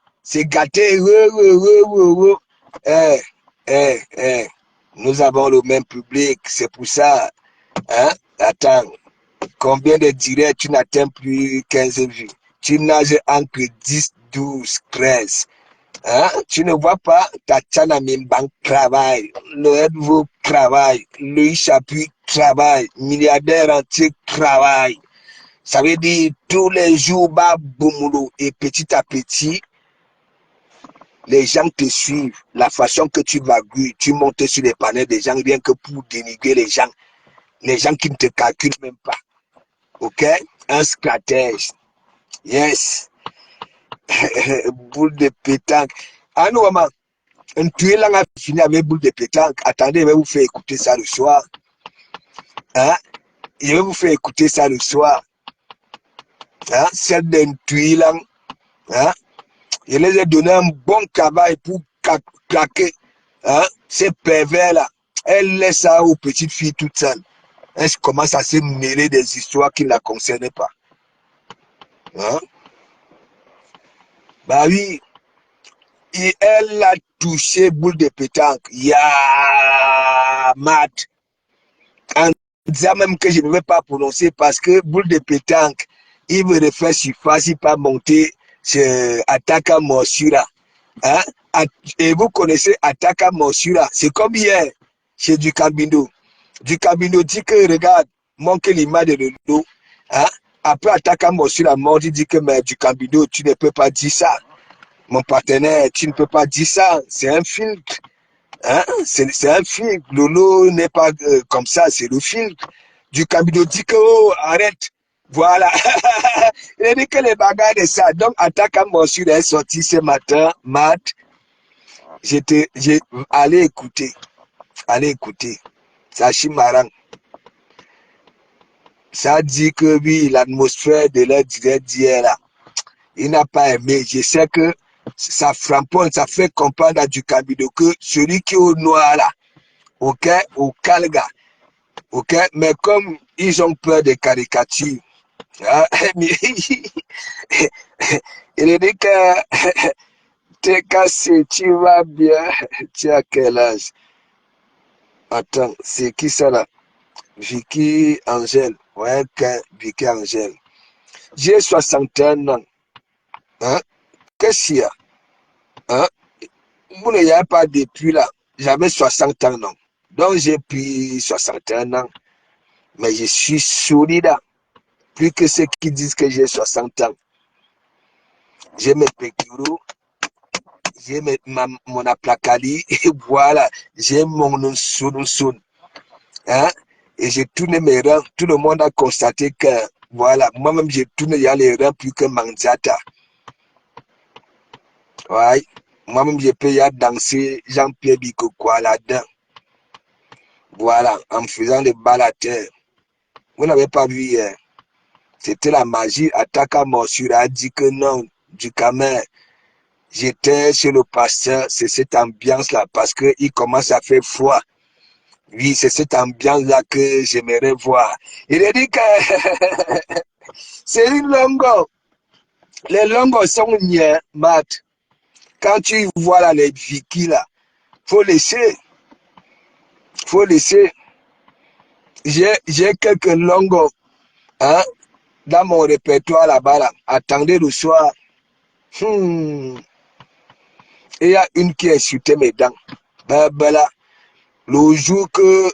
Eh, Nous avons le même public, c'est pour ça. Hein? Attends, combien de directs tu n'atteins plus 15 vues? Tu nages entre 10, 12, 13. Hein? Tu ne vois pas Tatiana Mimbank travaille, le Edvo travaille, Louis Chapuis travaille, milliardaire entier travaille. Ça veut dire tous les jours, bah, boumoulo, et petit à petit, les gens te suivent. La façon que tu vagues, tu montes sur les panels des gens rien que pour dénigrer les gens qui ne te calculent même pas. Ok? Un stratège. Yes. Boule de pétanque. Ah non, maman. Un tué là a fini avec boule de pétanque. Attendez, je vais vous faire écouter ça le soir. Hein? Je vais vous faire écouter ça le soir. Hein? Celle d'un tué là. Hein? Je les ai donné un bon travail pour claquer. Hein? Ces pervers là. Elle laisse ça aux petites filles toutes seules. Elle commence à se mêler des histoires qui ne la concernaient pas. Hein? Bah oui. Et elle a touché boule de pétanque. Ya mat. En disant même que je ne vais pas prononcer parce que boule de pétanque, il veut refaire surface, il pas monter sur Ataka Morsura. Hein? Et vous connaissez Ataka Morsura. C'est comme hier chez Ducambino. Ducambino dit que regarde, manque l'image de l'eau. Hein? Après Ataka Morsura mort, il dit que mais Ducambino, tu ne peux pas dire ça. Mon partenaire, tu ne peux pas dire ça. C'est un filtre. Hein? C'est un filtre. Lolo n'est pas comme ça, c'est le filtre. Ducambino dit que oh, arrête. Voilà. Il a dit que les bagarres de ça. Donc, Attaque à Morsure est sorti ce matin. Matt, allez écouter. Allez écouter. Ça chimarang. Ça dit que oui, l'atmosphère de leur direct d'hier là. Il n'a pas aimé. Je sais que ça framponne, ça fait comprendre à Ducambino que celui qui est au noir là, ok, au calga, ok, mais comme ils ont peur des caricatures, hein, il a dit que t'es cassé, tu vas bien, tu as quel âge? Attends, c'est qui ça là? Vicky Angèle, ouais, Vicky Angèle. J'ai 61 ans, hein, qu'est-ce qu'il y a? Hein? Vous n'avez pas depuis là. J'avais 60 ans, non. Donc j'ai pris 61 ans. Mais je suis solide. Plus que ceux qui disent que j'ai 60 ans. J'ai mes pécuros. J'ai mon aplacali. Et voilà. J'ai mon son. Hein? Et j'ai tourné mes reins. Tout le monde a constaté que, voilà. Moi-même, j'ai tourné les reins plus que Manzata. Ouais. Moi-même, je peux y danser Jean-Pierre Bikoko là-dedans. Voilà, en faisant des balles à terre. Vous n'avez pas vu hier. C'était la magie. Ataka Morsure a dit que non, du Camer. J'étais chez le pasteur, c'est cette ambiance-là, parce qu'il commence à faire froid. Oui, c'est cette ambiance-là que j'aimerais voir. Il a dit que c'est une longo. Les longos sont niais, Matt. Quand tu vois là, les Vicky là, faut laisser. Faut laisser. J'ai quelques longos, hein, dans mon répertoire là-bas. Là. Attendez le soir. Et il y a une qui a insulté mes dents. Ben là, le jour que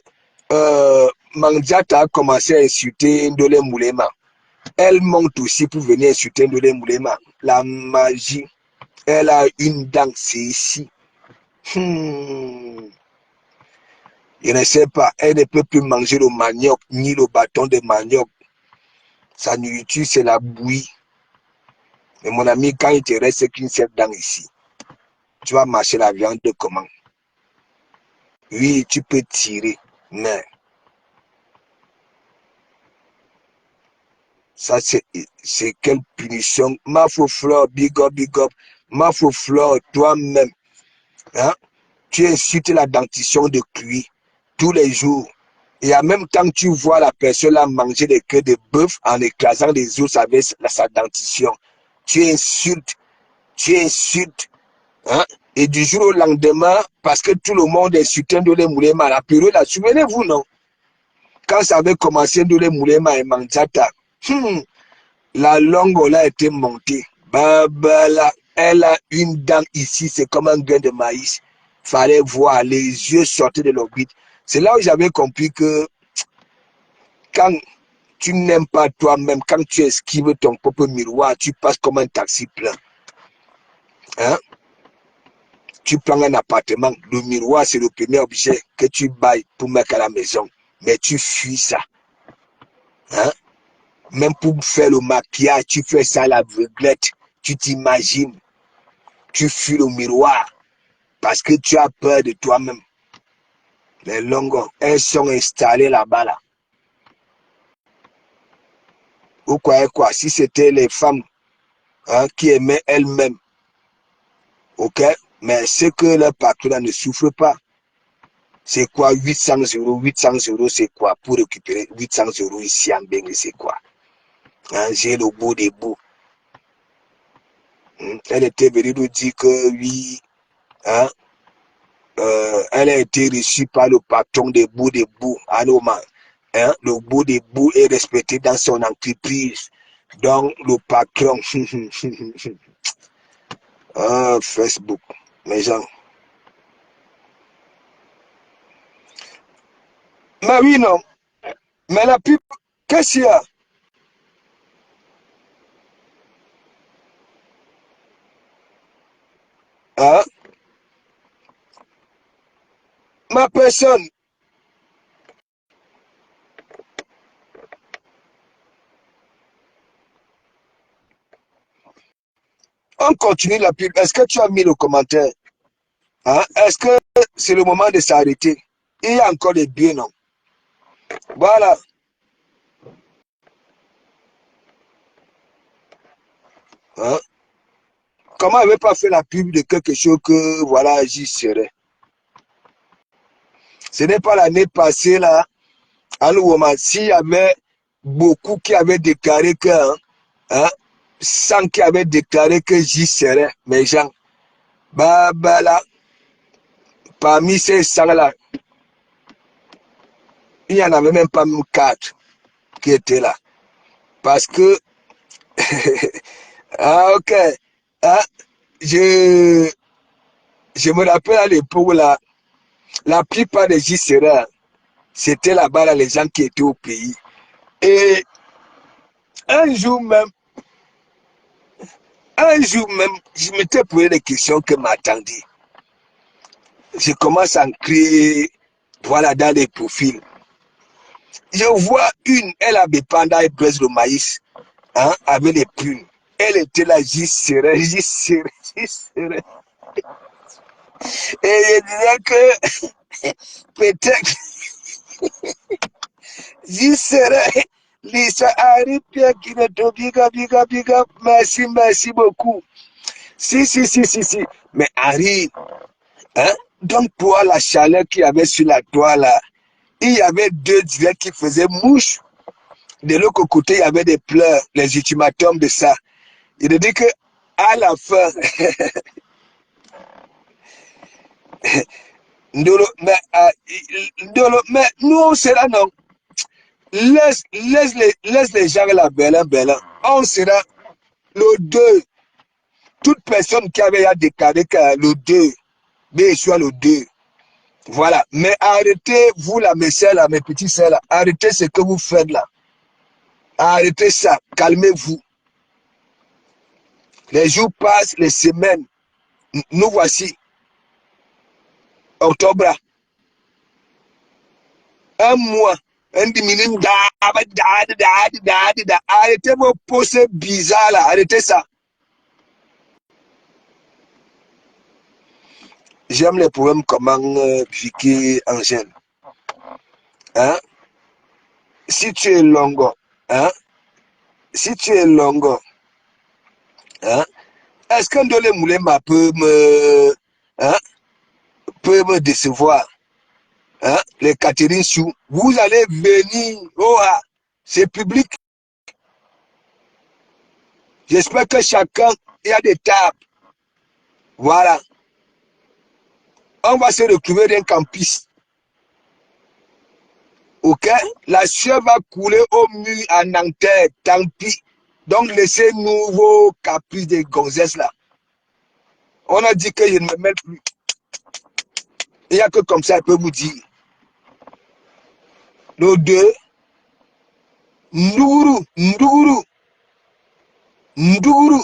Mandiata a commencé à insulter Ndole Moulema, elle monte aussi pour venir insulter Ndole Moulema. La magie, elle a une dent, c'est ici. Je ne sais pas, elle ne peut plus manger le manioc, ni le bâton de manioc. Sa nourriture, c'est la bouillie. Mais mon ami, quand il te reste qu'une seule dent ici, tu vas mâcher la viande de comment? Oui, tu peux tirer, mais ça, c'est quelle punition? Mafo-Flore, big up, big up. Mafo-Flore, toi-même, hein? Tu insultes la dentition de cuir tous les jours. Et en même temps, tu vois la personne là manger des queues de bœuf en écrasant les os avec sa dentition. Tu insultes Hein? Et du jour au lendemain, parce que tout le monde est soutien de les Moulema, la période là, souvenez-vous, non? Quand ça avait commencé de les Moulema et Manzata, la longue là a été montée. Babala, elle a une dent ici, c'est comme un grain de maïs. Fallait voir, les yeux sortaient de l'orbite. C'est là où j'avais compris que quand tu n'aimes pas toi-même, quand tu esquives ton propre miroir, tu passes comme un taxi plein. Hein? Tu prends un appartement, le miroir, c'est le premier objet que tu bailles pour mettre à la maison. Mais tu fuis ça. Hein? Même pour faire le maquillage, tu fais ça à l'aveuglette. Tu t'imagines. Tu fuis le miroir parce que tu as peur de toi-même. Les longues, elles sont installées là-bas. Là. Vous croyez quoi? Si c'était les femmes qui aimaient elles-mêmes, ok? Mais c'est que leur patron ne souffre pas. C'est quoi 800 euros? 800 euros, c'est quoi? Pour récupérer 800 euros ici en Bengue, c'est quoi? Hein, j'ai le bout des bouts. Elle était venue nous dire que oui, hein, elle a été reçue par le patron des bouts à Noma. Hein, le bout des bouts est respecté dans son entreprise. Donc, le patron, Facebook, mes gens. Mais oui, non. Mais la pub, qu'est-ce qu'il y a? Hein? Ma personne, on continue la pub. Est-ce que tu as mis le commentaire? Hein? Est-ce que c'est le moment de s'arrêter? Il y a encore des biens, non? Voilà. Hein? Comment elle ne veut pas faire la pub de quelque chose que, voilà, j'y serais? Ce n'est pas l'année passée, là, à l'Ouoma, s'il y avait beaucoup qui avaient déclaré que, hein, 100 qui avaient déclaré que j'y serais, mes gens, bah, là, parmi ces 100-là, il n'y en avait même pas 4 qui étaient là. Parce que, ah, ok, hein, je, je me rappelle à l'époque, là, la plupart des Gisera, c'était là-bas, là, les gens qui étaient au pays. Et un jour même, je m'étais posé des questions que m'attendaient. Je commence à en créer, voilà, dans les profils. Je vois une, elle avait pendant elle presse le maïs, hein, avec les prunes. Elle était là, j'y serais. Et je disais que peut-être j'y serais. Lisa Harry Pierre qui ne te big up, merci beaucoup. Si. Mais Harry, hein, donc toi, la chaleur qu'il y avait sur la toile, là, il y avait 2 directs qui faisaient mouche. De l'autre côté, il y avait des pleurs, les ultimatums de ça. Il a dit que à la fin, Ndolo, mais nous, on sera non. Laisse les gens là, Belin. On sera le 2. Toute personne qui avait à déclarer que le 2, mais soit le 2. Voilà. Mais arrêtez, vous là, mes soeurs là, mes petits soeurs là, arrêtez ce que vous faites là. Arrêtez ça. Calmez-vous. Les jours passent, les semaines. Nous voici. Octobre. Un mois. Un diminué. Arrêtez vos poses bizarres là. Arrêtez ça. J'aime les poèmes comment Vicky Angèle. Hein? Si tu es longo, hein? Si tu es longo, hein? Est-ce qu'un de les moulins hein? Peut me décevoir? Hein? Les Catherine Chou, vous allez venir, oh, c'est public. J'espère que chacun, il y a des tables. Voilà. on va se retrouver d'un campus. Ok? La sueur va couler au mur à Nanterre, tant pis. Donc, laissez nouveau caprice des gonzesses là. On a dit que je ne me mêle plus. Il n'y a que comme ça, je peux vous dire. Le 2, Ndouguru, Ndouguru, Ndouguru.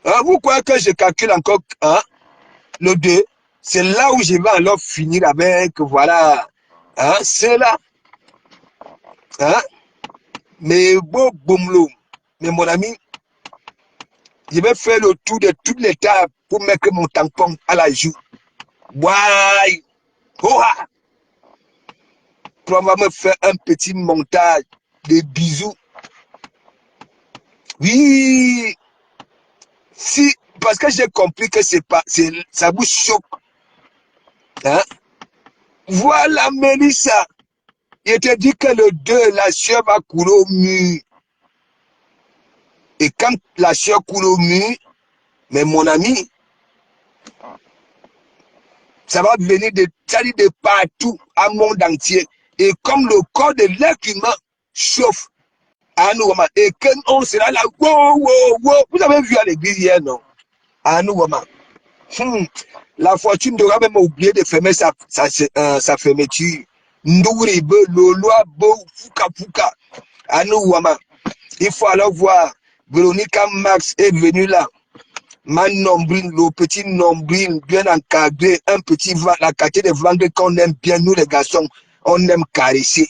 Hein, vous croyez que je calcule encore hein? Le 2, c'est là où je vais alors finir avec, voilà, hein, c'est là. Hein? Mais bon, boumlou. Mais mon ami, je vais faire le tour de toutes les tables pour mettre mon tampon à la joue. Why? Oha! Pour me faire un petit montage de bisous. Oui! Si, parce que j'ai compris que c'est pas, ça vous choque. Hein? Voilà, Mélissa. Je te dis que le 2, la sueur va couler au mur. Et quand la sueur coule au mur, mais mon ami, ça va venir de partout, à monde entier. Et comme le corps de l'être humain chauffe, à nous, et qu'on sera là, wow, wow, wow. Vous avez vu à l'église hier, non? À nous, la fortune devra même oublier de fermer sa fermeture. Ndouribe, Loloa, Bo, Fouka, Fouka. À nous, il faut alors voir. Véronica Max est venue là. Ma nombril, le petit nombril bien encadré, un petit la quartier de vendre qu'on aime bien, nous les garçons, on aime caresser.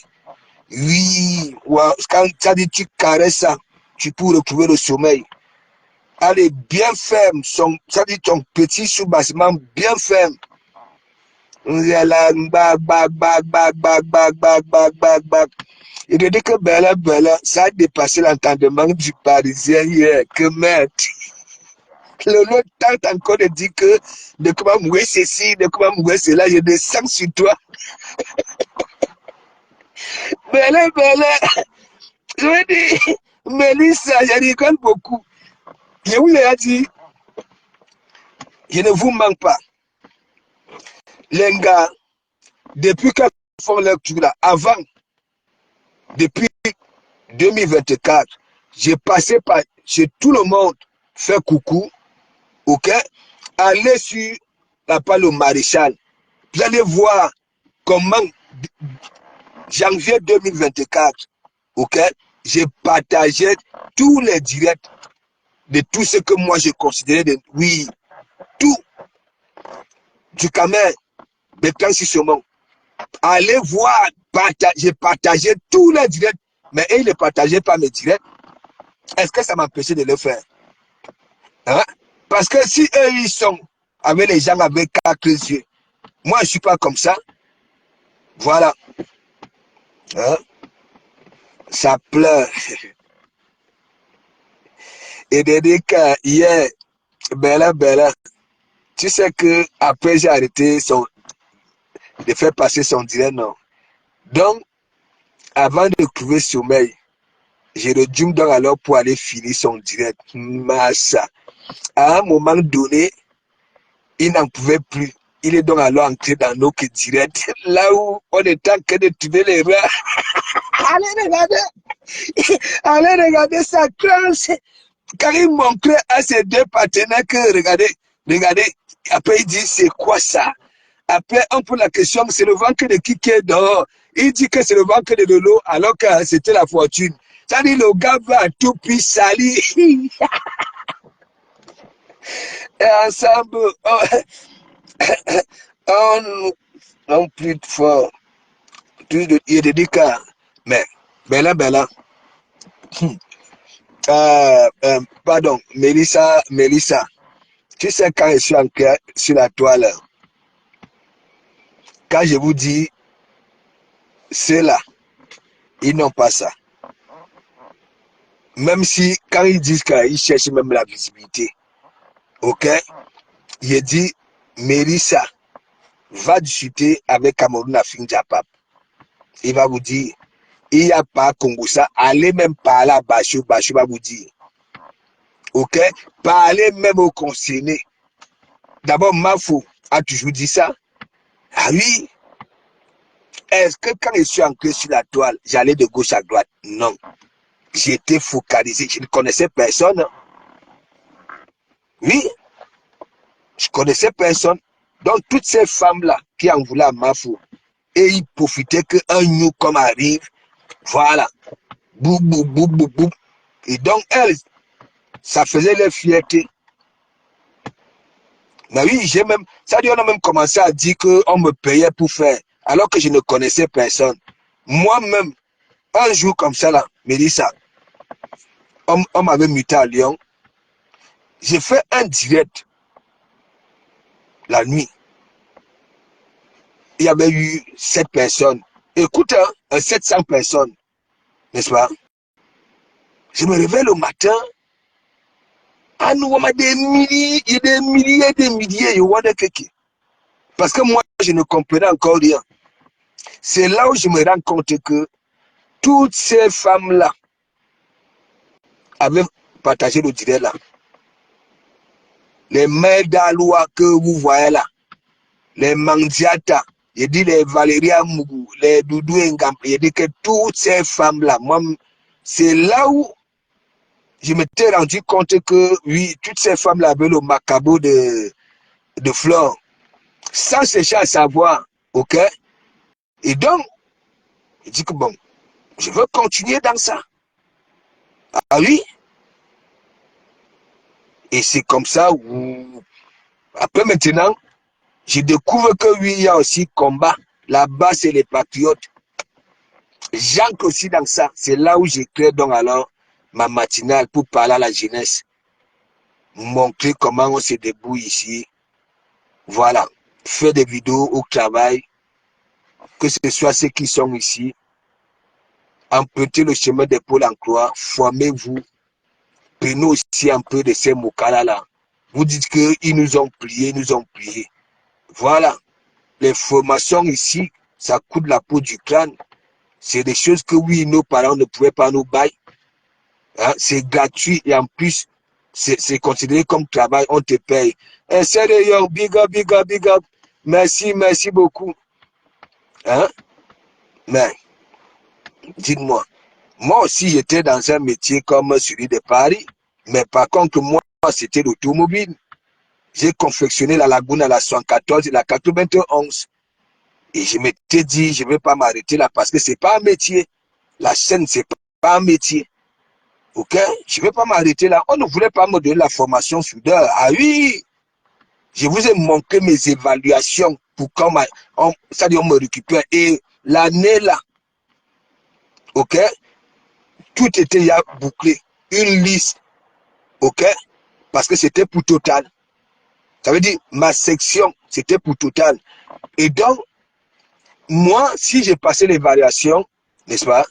Oui, ouais, quand ça dit tu caresses ça, tu peux retrouver le sommeil. Allez, bien ferme, ça dit ton petit sous-bassement bien ferme. Il te dit que belle, ça a dépassé l'entendement du Parisien hier, que merde. Le temps encore de dire que de comment mourir ceci, de comment mourir cela, je descends sur toi. Belle, je veux dire, Mélissa, je rigole beaucoup. Je vous l'ai dit, je ne vous manque pas. Les gars, depuis qu'ils font lecture là, avant, depuis 2024, j'ai passé par chez tout le monde, fait coucou, ok? Allez sur la page au Maréchal. Vous allez voir comment janvier 2024, ok, j'ai partagé tous les directs de tout ce que moi je considérais de, oui, tout, du Camer, de Transition. Allez voir, j'ai partagé tous les directs, mais ils ne partageaient pas mes directs. Est-ce que ça m'empêchait de le faire? Hein? Parce que si eux, ils sont avec les gens avec 4 yeux, moi, je ne suis pas comme ça. Voilà. Hein? Ça pleure. Et dès que hier, Bella, tu sais que après j'ai arrêté de faire passer son direct, non. Donc, avant de trouver sommeil, j'ai le dûme donc alors pour aller finir son direct. Massa. À un moment donné, il n'en pouvait plus. Il est donc alors entré dans notre direct, là où on est en train de tuer les rats. Allez regarder, allez regarder sa classe. Car il montrait à ses deux partenaires que, regardez, après il dit, c'est quoi ça? Après, on pose la question, c'est le ventre de qui est dehors? Il dit que c'est le ventre de Lolo, alors que c'était la fortune. Ça dit, le gars va tout puis salir. Et ensemble, on plus fort. Il y a des décas. Mais, Bella. Pardon, Mélissa. Tu sais, quand je suis entré sur la toile, quand je vous dis, c'est là, ils n'ont pas ça. Même si, quand ils disent qu'ils cherchent même la visibilité, ok, il dit, Mélissa, va discuter avec Cameroun Afrique Japap. Il va vous dire, il n'y a pas Congo ça, allez même parler à Bachou va vous dire. Ok, parlez même aux concernés. D'abord, Mafou a toujours dit ça. Ah oui. Est-ce que quand je suis entré sur la toile, j'allais de gauche à droite? Non. J'étais focalisé. Je ne connaissais personne. Oui, je connaissais personne. Donc, toutes ces femmes-là qui en voulaient à Mafou, et ils profitaient qu'un newcom arrive, voilà, boum, boum, boum, boum, boum. Et donc, elles, ça faisait leur fierté. Mais oui, j'ai même, ça dit, on a même commencé à dire qu'on me payait pour faire, alors que je ne connaissais personne. Moi-même, un jour comme ça, là, Mélissa, on m'avait muté à Lyon. J'ai fait un direct la nuit. Il y avait eu 7 personnes. Écoute, hein, 700 personnes, n'est-ce pas? Je me réveille le matin. Ah, nous avons des milliers, des milliers, parce que moi, je ne comprenais encore rien. C'est là où je me rends compte que toutes ces femmes-là avaient partagé le direct là. Les mères d'Aloua que vous voyez là, les Mandiata, je dis les Valéria Mougou, les Doudou Ngam, je dis que toutes ces femmes-là, moi, c'est là où je m'étais rendu compte que, oui, toutes ces femmes-là avaient le macabo de Flore, sans chercher à savoir, ok? Et donc, je dis que bon, je veux continuer dans ça. Ah oui? Et c'est comme ça où, après maintenant, je découvre que oui, il y a aussi combat. Là-bas, c'est les patriotes. J'entre aussi dans ça. C'est là où j'ai créé donc alors ma matinale pour parler à la jeunesse. Montrer comment on se débrouille ici. Voilà. Faire des vidéos au travail. Que ce soit ceux qui sont ici. Emprunter le chemin des pôles emploi. Formez-vous. Prenez aussi un peu de ces mots-là. Vous dites qu'ils nous ont pliés, ils nous ont pliés. Voilà. Les formations ici, ça coûte la peau du crâne. C'est des choses que oui, nos parents ne pouvaient pas nous bailler. Hein? C'est gratuit et en plus, c'est considéré comme travail, on te paye. Et c'est d'ailleurs, big up, big up, big up. Merci, merci beaucoup. Hein? Mais, dites-moi, moi aussi, j'étais dans un métier comme celui de Paris. Mais par contre, moi, c'était l'automobile. J'ai confectionné la Lagune à la 114 et la 91. Et je m'étais dit, je ne vais pas m'arrêter là parce que ce n'est pas un métier. La chaîne, ce n'est pas un métier. Ok? Je ne vais pas m'arrêter là. On ne voulait pas me donner la formation soudeur. Ah oui! Je vous ai montré mes évaluations pour quand ça dit on me récupère. Et l'année là, ok? Tout était ya bouclé. Une liste. Ok? Parce que c'était pour Total. Ça veut dire ma section, c'était pour Total. Et donc, moi, si j'ai passé l'évaluation, n'est-ce pas?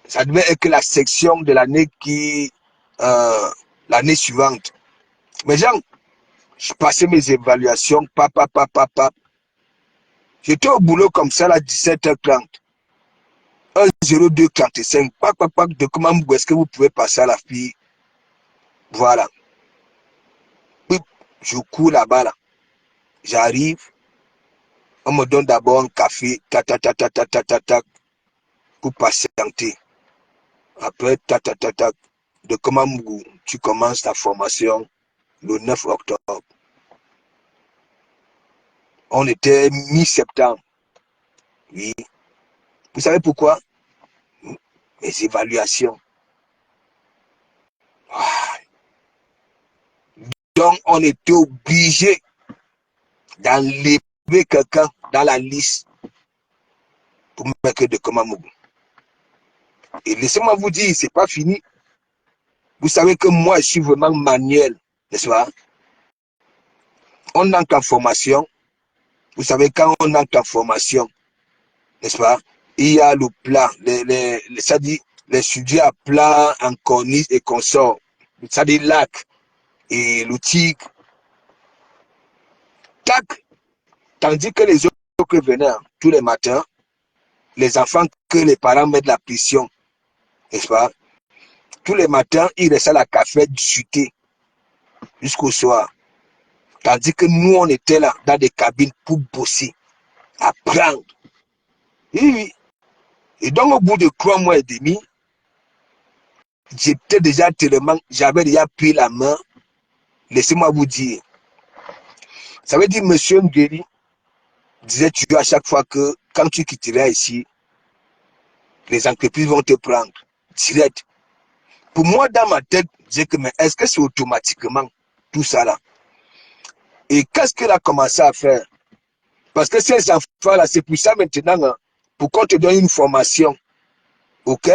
Ça devait être la section de l'année l'année suivante. Mais genre, je passais mes évaluations, papa. J'étais au boulot comme ça à 17h30. 10245. De comment est-ce que vous pouvez passer à la fille? Voilà. Puis, je cours là-bas, là. J'arrive. On me donne d'abord un café, pour patienter. Après, de comment tu commences ta formation le 9 octobre. On était mi-septembre. Oui. Vous savez pourquoi? Mes évaluations. Donc, on était obligé d'enlever quelqu'un dans la liste pour mettre de Komamougou. Et laissez-moi vous dire, c'est pas fini. Vous savez que moi, je suis vraiment manuel, n'est-ce pas? On entre en formation. Vous savez, quand on entre en formation, n'est-ce pas? Il y a le plat, ça dit, les sujets à plat, en corniche et consort. Ça dit lac et le tigre. Tac! Tandis que les autres venaient tous les matins, les enfants que les parents mettent la pression, n'est-ce pas? Tous les matins, ils restaient à la café discuter jusqu'au soir. Tandis que nous, on était là, dans des cabines pour bosser, apprendre. Oui. Et donc, au bout de 3 mois et demi, j'étais déjà tellement, j'avais déjà pris la main. Laissez-moi vous dire. Ça veut dire, monsieur Ngueri disait toujours à chaque fois que quand tu quitteras ici, les entreprises vont te prendre direct. Pour moi, dans ma tête, je disais que, mais est-ce que c'est automatiquement tout ça là? Et qu'est-ce qu'elle a commencé à faire? Parce que ces enfants-là, c'est pour ça maintenant, hein, pour qu'on te donne une formation, ok?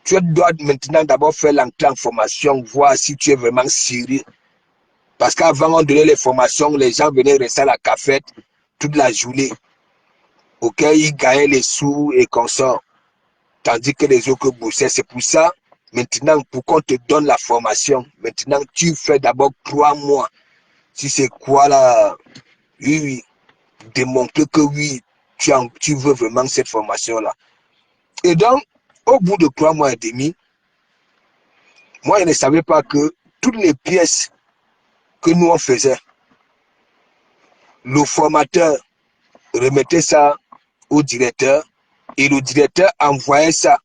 Tu dois maintenant d'abord faire l'entrée en formation, voir si tu es vraiment sérieux. Parce qu'avant, on donnait les formations, les gens venaient rester à la cafette toute la journée. Ok, ils gagnaient les sous et consorts. Tandis que les autres bossaient. C'est pour ça, maintenant, pour qu'on te donne la formation, maintenant, tu fais d'abord 3 mois. Si c'est quoi là? Oui, oui. Démontrer que oui, tu veux vraiment cette formation-là. Et donc, au bout de 3 mois et demi, moi, je ne savais pas que toutes les pièces que nous on faisait, le formateur remettait ça au directeur et le directeur envoyait ça,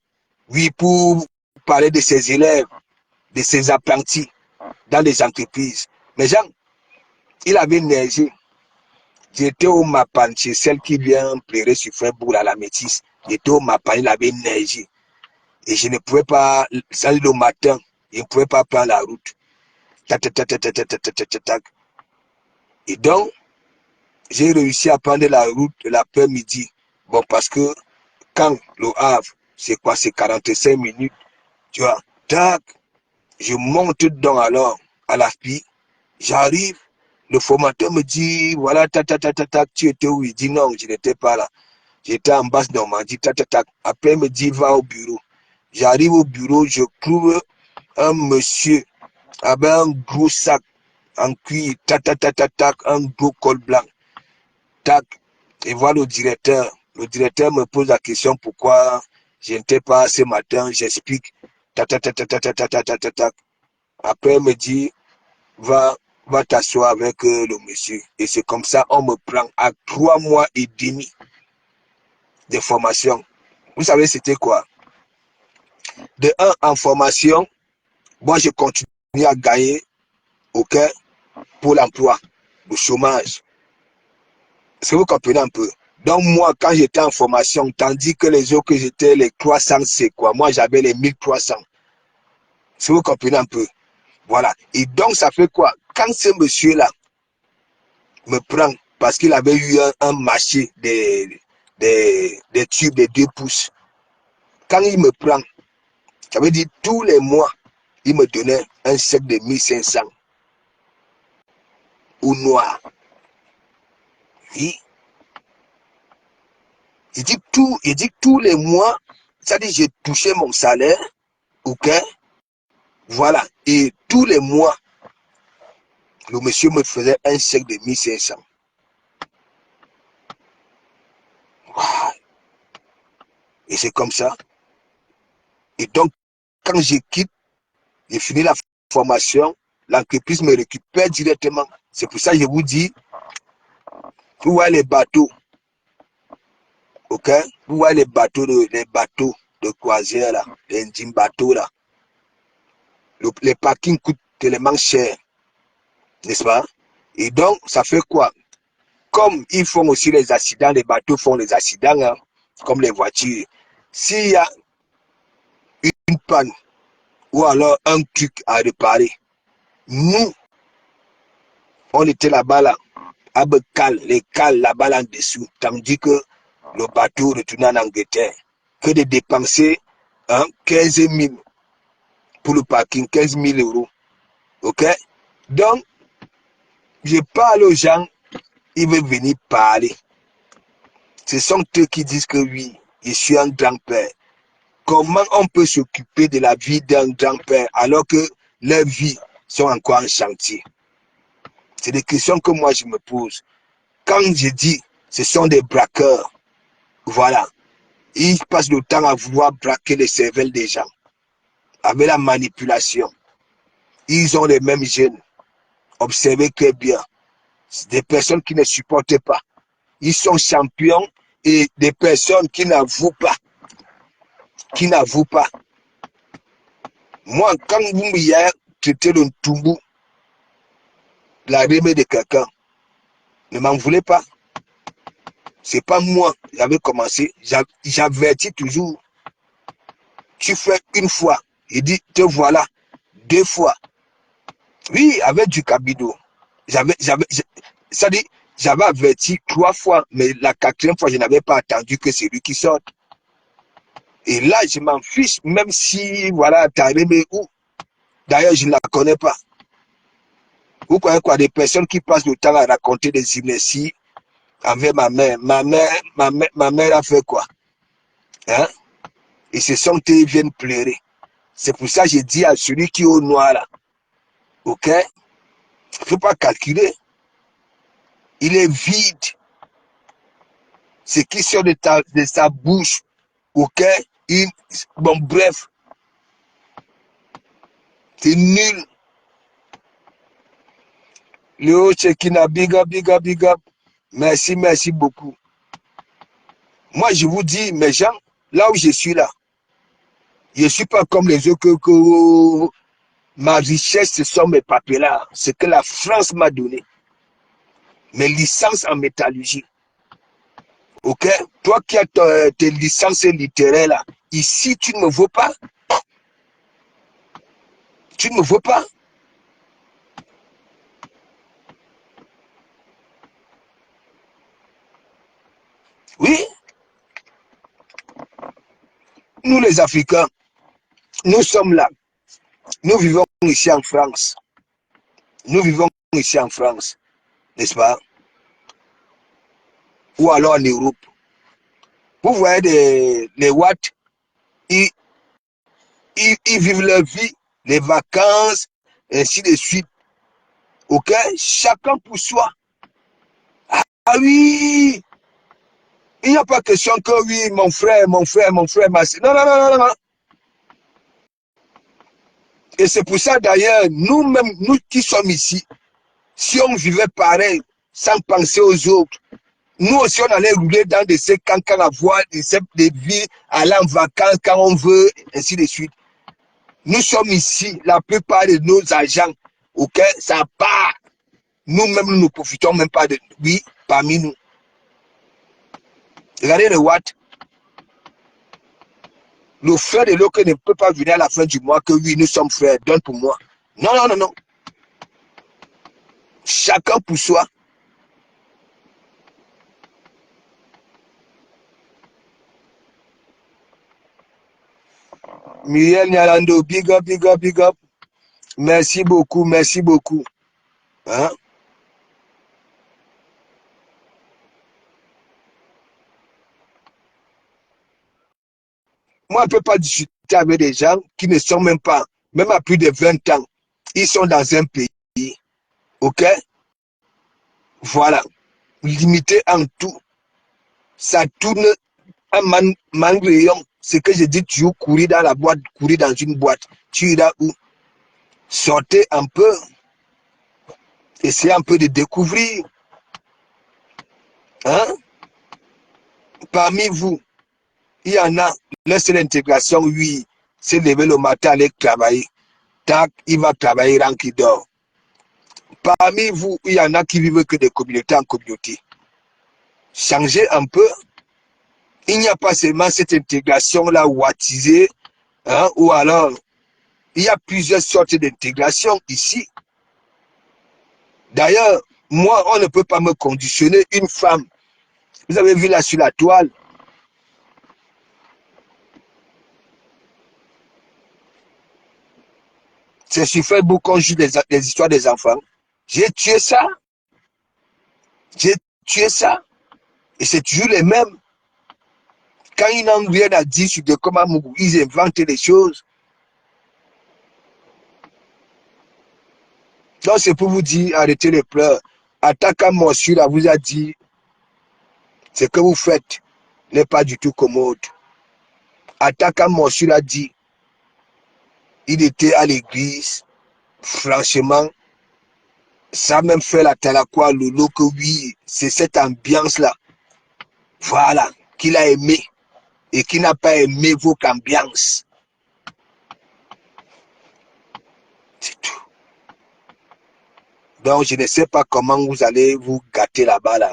oui, pour parler de ses élèves, de ses apprentis dans les entreprises. Mais Jean, il avait neigé. J'étais au Mapan, chez celle qui vient pleurer sur Frère-Bourg à la Métis. J'étais au Mapan, il avait neigé. Et je ne pouvais pas, ça le matin, je ne pouvais pas prendre la route. Tac, tac, tac, tac, tac, tac, tac, tac, tac. Et donc, j'ai réussi à prendre la route l'après-midi. Bon, parce que quand le Havre, c'est quoi, c'est 45 minutes, tu vois, tac, je monte donc alors à la fille, j'arrive, le formateur me dit, voilà, tac, tac, tac, tac, tac, tu étais où? Il dit non, je n'étais pas là. J'étais en basse Normandie, tac, tac, tac. Après, il me dit, va au bureau. J'arrive au bureau, je trouve un monsieur avec un gros sac en cuir, tac, tac, tac, tac, tac, un gros col blanc, tac, et voilà le directeur. Le directeur me pose la question pourquoi je n'étais pas ce matin, j'explique, tac, tac, tac, tac, tac, tac, tac, tac, tac, tac. Après, il me dit, va t'asseoir avec le monsieur. Et c'est comme ça, on me prend à 3 mois et demi de formation. Vous savez, c'était quoi? De 1 en formation, moi, je continue à gagner, ok, pour l'emploi, le chômage. Est-ce que vous comprenez un peu? Donc, moi, quand j'étais en formation, tandis que les autres, j'étais les 300, c'est quoi? Moi, j'avais les 1300. Est-ce que vous comprenez un peu? Voilà. Et donc, ça fait quoi? Quand ce monsieur-là me prend, parce qu'il avait eu un marché des tubes de 2 pouces, quand il me prend, ça veut dire tous les mois, il me donnait un chèque de 1500 au noir. Oui. Il dit tous les mois, ça dit j'ai touché mon salaire, ok? Voilà. Et tous les mois, le monsieur me faisait un chèque de 1500. Wow. Et c'est comme ça. Et donc, quand je quitte, j'ai fini la formation, l'entreprise me récupère directement. C'est pour ça que je vous dis, vous voyez les bateaux, ok? Vous voyez les bateaux de croisière là, les engines bateaux là. Les parkings coûtent tellement cher, n'est-ce pas? Et donc, ça fait quoi? Comme ils font aussi les accidents, les bateaux font les accidents, hein, comme les voitures. S'il y a une panne ou alors un truc à réparer, nous, on était là-bas, là, à Bekal, les cales là-bas là en dessous, tandis que le bateau retournait en Angleterre, que de dépenser 15 000 pour le parking, 15 000 euros. Ok? Donc, je parle aux gens, ils veulent venir parler. Ce sont eux qui disent que oui, je suis un grand-père. Comment on peut s'occuper de la vie d'un grand-père alors que leurs vies sont encore en chantier? C'est des questions que moi je me pose. Quand je dis ce sont des braqueurs, voilà, ils passent le temps à vouloir braquer les cervelles des gens avec la manipulation. Ils ont les mêmes gènes. Observez très bien. des personnes qui ne supportent pas. Ils sont champions et des personnes qui n'avouent pas. Qui n'avouent pas. Moi, quand vous m'avez traité de Ntumbu, la remède de quelqu'un, ne m'en voulez pas. C'est pas moi, j'avais commencé. J'avertis toujours. Tu fais une fois, il dit, te voilà. 2 fois. Oui, avec du cabido. Ça dit, j'avais averti 3 fois, mais la 4e fois, je n'avais pas attendu que c'est lui qui sorte. Et là, je m'en fiche, même si, voilà, t'as aimé où. D'ailleurs, je ne la connais pas. Vous croyez quoi, des personnes qui passent le temps à raconter des imbéciles envers ma mère. Ma mère a fait quoi? Hein? Et ce sont eux qui viennent pleurer. C'est pour ça que j'ai dit à celui qui est au noir là, ok? Il ne faut pas calculer. Il est vide. Ce qui sort de sa bouche, ok? Bon, bref, c'est nul. Léo Chekina, big up, big up, big up. Merci, merci beaucoup. Moi, je vous dis, mes gens, là où je suis là, je ne suis pas comme les autres que ma richesse, ce sont mes papiers là. Ce que la France m'a donné. Mes licences en métallurgie. Ok? Toi qui as tes licences littéraires là, ici, tu ne me veux pas. Tu ne me veux pas. Oui, nous les Africains, nous sommes là. Nous vivons ici en France. Nous vivons ici en France, n'est-ce pas? Ou alors en Europe. Vous voyez les Watts, ils vivent leur vie, les vacances, ainsi de suite. Ok? Chacun pour soi. Ah oui! Il n'y a pas question que oui, mon frère, ma soeur. Non, non, non, non, non. Et c'est pour ça d'ailleurs, nous-mêmes, nous qui sommes ici, si on vivait pareil, sans penser aux autres, nous aussi on allait rouler dans des cancans à voir des vies, aller en vacances quand on veut, ainsi de suite. Nous sommes ici, la plupart de nos agents, ok, ça part. Nous-mêmes, nous ne profitons même pas de oui, parmi nous. Regardez le Watt. Le frère de l'autre ne peut pas venir à la fin du mois que oui, nous sommes frères, donne pour moi. Non, non, non, non. Chacun pour soi. Muriel Nyalando, big up, big up, big up. Merci beaucoup, merci beaucoup. Hein? Moi, je ne peux pas discuter avec des gens qui ne sont même pas, même à plus de 20 ans. Ils sont dans un pays. OK? Voilà. Limité en tout. Ça tourne un rayon. Ce que je dis, tu courir dans la boîte, courir dans une boîte. Tu iras où? Sortez un peu. Essayez un peu de découvrir. Hein? Parmi vous, il y en a, leur seule intégration, oui, c'est lever le matin, aller travailler. Tac, il va travailler tant qu'il dort. Parmi vous, il y en a qui vivent que des communautés en communauté. Changez un peu. Il n'y a pas seulement cette intégration-là wattisée, hein, ou alors, il y a plusieurs sortes d'intégration ici. D'ailleurs, moi, on ne peut pas me conditionner une femme. Vous avez vu là sur la toile. C'est sur Facebook qu'on joue des histoires des enfants. J'ai tué ça. J'ai tué ça. Et c'est toujours les mêmes. Quand ils n'ont rien à dire sur de comment ils inventent les choses. Donc c'est pour vous dire, arrêtez les pleurs. Attaquant Morsure là vous a dit, ce que vous faites n'est pas du tout commode. Attaquant Morsure a dit, il était à l'église, franchement, Ça même fait la Talakwa Lolo que oui, c'est cette ambiance-là. Voilà, qu'il a aimé et qui n'a pas aimé votre ambiance. C'est tout. Donc, je ne sais pas comment vous allez vous gâter là-bas, là.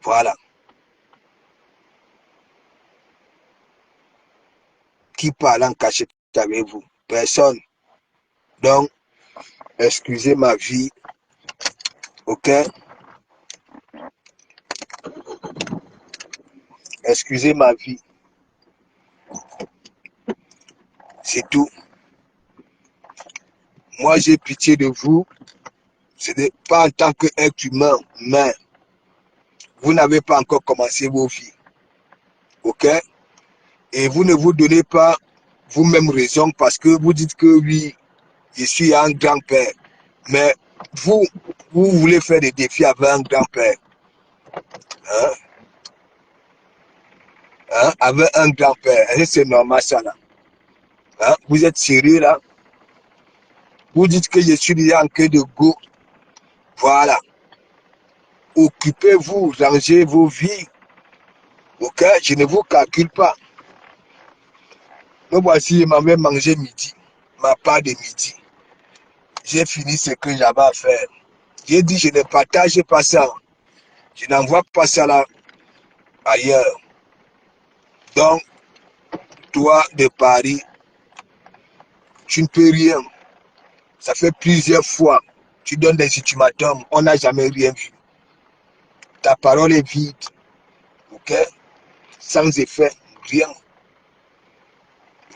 Voilà. Qui parle en cachette avec vous? Personne. Donc, excusez ma vie. Ok? Excusez ma vie. C'est tout. Moi, j'ai pitié de vous. Ce n'est pas en tant qu'être humain, mais vous n'avez pas encore commencé vos vies. Ok? Et vous ne vous donnez pas vous-même raison parce que vous dites que oui, je suis un grand-père. Mais vous, vous voulez faire des défis avec un grand-père. Hein? Hein? Avec un grand-père. C'est normal ça là. Hein? Vous êtes sérieux là? Vous dites que je suis déjà en queue de go. Voilà. Occupez-vous, rangez vos vies. Ok? Je ne vous calcule pas. Me voici, je m'avais mangé midi. Ma part de midi. J'ai fini ce que j'avais à faire. J'ai dit, je ne partage pas ça. Je n'envoie pas ça là ailleurs. Donc, toi de Paris, tu ne peux rien. Ça fait plusieurs fois. Tu donnes des ultimatums. On n'a jamais rien vu. Ta parole est vide. Ok? Sans effet. Rien.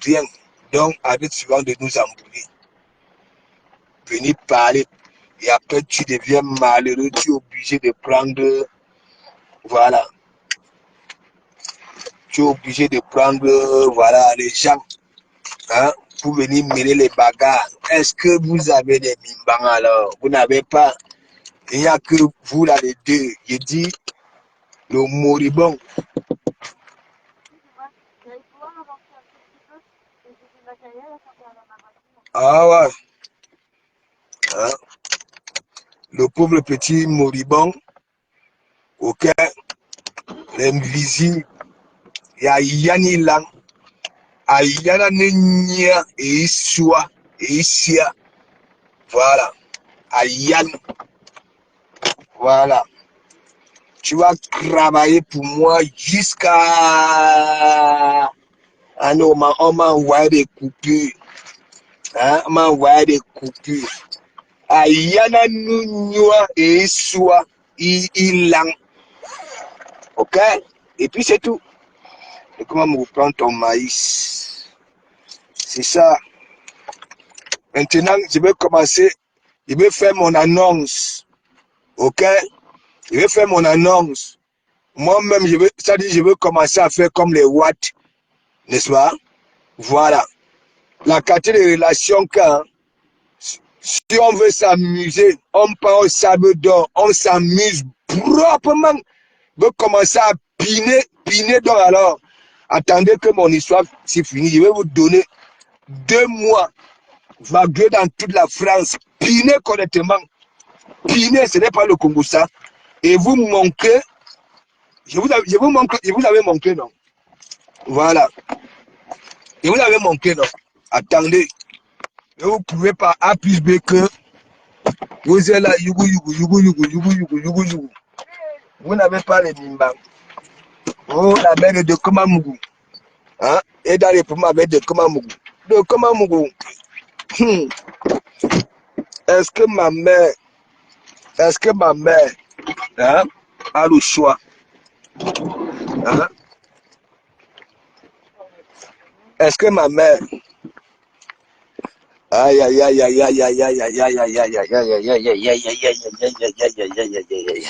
Rien. Donc, arrête souvent de nous embrouiller. Venir parler. Et après, tu deviens malheureux. Tu es obligé de prendre. Voilà. Tu es obligé de prendre, voilà, les gens. Hein, pour venir mêler les bagarres. Est-ce que vous avez des mimbans alors? Vous n'avez pas. Il n'y a que vous là les deux. Je dis le moribond. Ah ouais. Hein? Le pauvre petit moribond, ok, l'invisible, il y a Yanni Lang, a Yana Nenya et Isua et Isia. Voilà. A Yann. Voilà. Tu vas travailler pour moi jusqu'à. Ah non, on m'a envoyé des coupures. Hein? On m'a envoyé des coupures. Ayana Nunua et Soa Ilang. Ok? Et puis c'est tout. Et comment me reprendre ton maïs? C'est ça. Maintenant, je vais commencer. Je vais faire mon annonce. Ok? Je vais faire mon annonce. Moi-même, ça dit, je veux commencer à faire comme les Watts. N'est-ce pas? Voilà. La qualité de relation quand si on veut s'amuser, on part au sable d'or, on s'amuse proprement. On veut commencer à piner donc alors. Attendez que mon histoire s'est finie. Je vais vous donner 2 mois, vaguer dans toute la France, piner correctement. Piner, ce n'est pas le Congo ça. Et vous manquez, je vous avais manqué, non? Voilà. Et vous avez manqué, non? Attendez. Et vous pouvez pas A plus B que vous êtes là, you. Vous n'avez pas les mimbang. Oh, la mère de Komamougou. Hein? Et dans les pommes avec de Komamougou. De Komamougou. Est-ce que ma mère, hein, a le choix? Hein? Est-ce que ma mère. Aïe, aïe, aïe, aïe, aïe, aïe, aïe, aïe, aïe, aïe, aïe, aïe, aïe, aïe, aïe, aïe, aïe, aïe, aïe,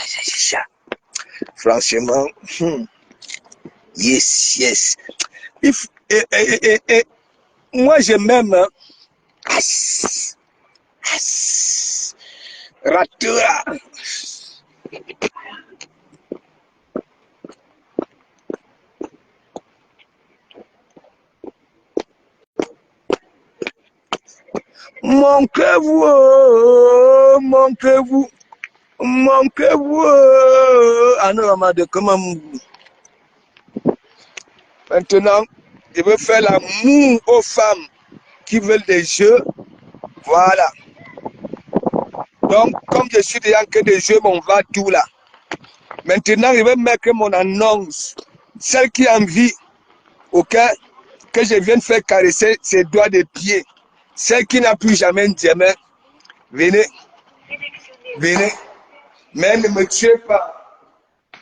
aïe, franchement, yes. Moi, je m'aime. Hein. Ratura. Manquez-vous, oh, manquez-vous, manquez-vous. Oh. Ah non, Amade, comment... Maintenant, je veux faire l'amour aux femmes qui veulent des jeux. Voilà. Donc, comme je suis déjà que des jeux, on va tout là. Maintenant, je vais mettre mon annonce. Celle qui a envie, ok, que je vienne faire caresser ses doigts de pied. Celle qui n'a plus jamais diamant, venez, venez. Mais ne me tuez pas.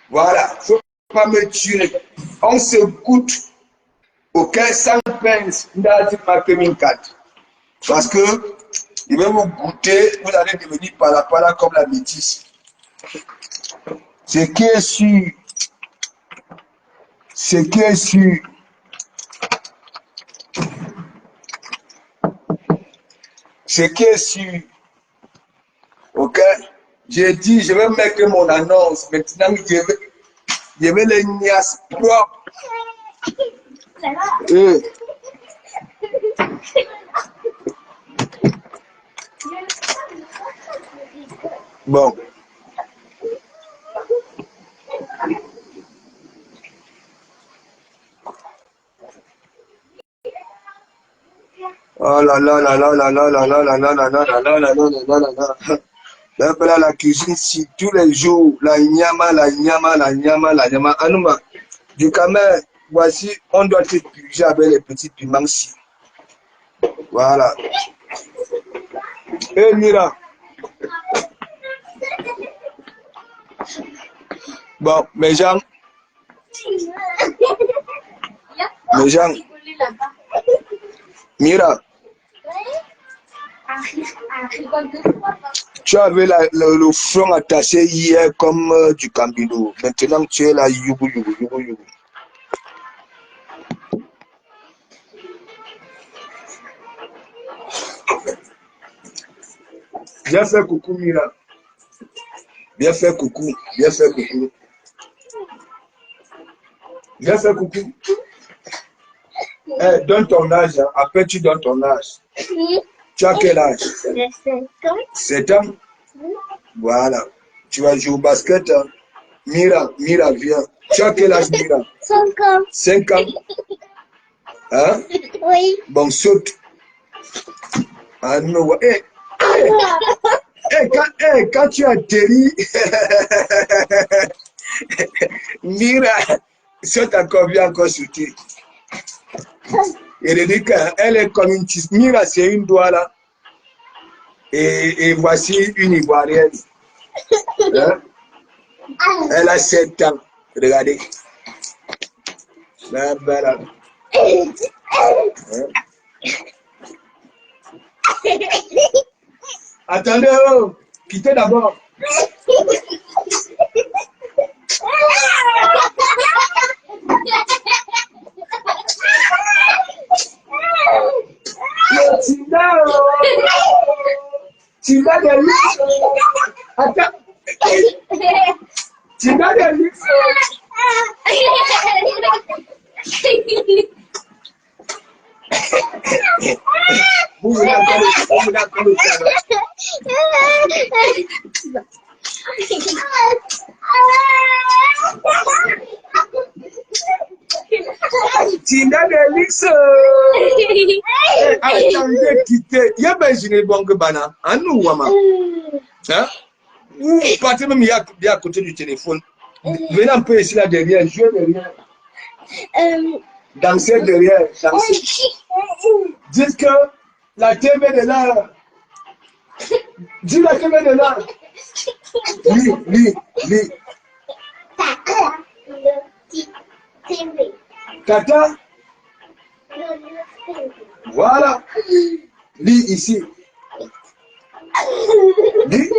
Voilà, faut pas me tuer. On se goûte, ok, sans peine, parce que je vais vous goûter, vous allez devenir par comme la métisse. Ce qui est sûr, ce qui est sûr, ce qui est sûr, ok? J'ai dit, je vais mettre mon annonce. Maintenant, je vais les niasse propres. Bon. Oh là là là là là là là là là là là là là là là là là là. Là, la cuisine, si tous les jours, la nyama, la nyama, la nyama, la nyama. Anouma, du camel, voici, on doit se purger avec les petits piments-ci. Voilà. Et Mira. Bon, mes gens. Mes gens. Mira. Tu avais le front attaché hier comme du cambino. Maintenant, tu es là, yougou, yougou, yougou, yougou. Bien fait coucou, Mira. Bien fait coucou. Bien fait coucou. Bien fait coucou. Hey, donne ton âge. Hein. Après, tu donnes ton âge. Tu as quel âge? 7 ans. Voilà. Tu vas jouer au basket. Hein. Mira, viens. Tu as quel âge, Mira? 5 ans. 5 ans. Hein? Oui. Bon, saute. Ah non, hey. Quand tu atterris, Mira, saute encore, viens encore sauter. Et dit qu'elle est comme une petite. Mira, c'est une doigt là. Et voici une Ivoirienne. Hein? Elle a 7 ans. Regardez. Là, là. Hein? Attendez, oh, quittez d'abord. Tinda de luxe. Attends. Tinda de luxe. Vous voulez encore le faire. Tinda de luxe. Attendez, quittez. Il y a besoin de bon que bana. En nous, Wama. Hein? Vous partez même bien à côté du téléphone. Venez un peu ici là derrière, jouez derrière. Dansez derrière, dansez. Dites que la TV est là. Dis la TV est là. Lis. Tata. Voilà. Lis ici. Lis.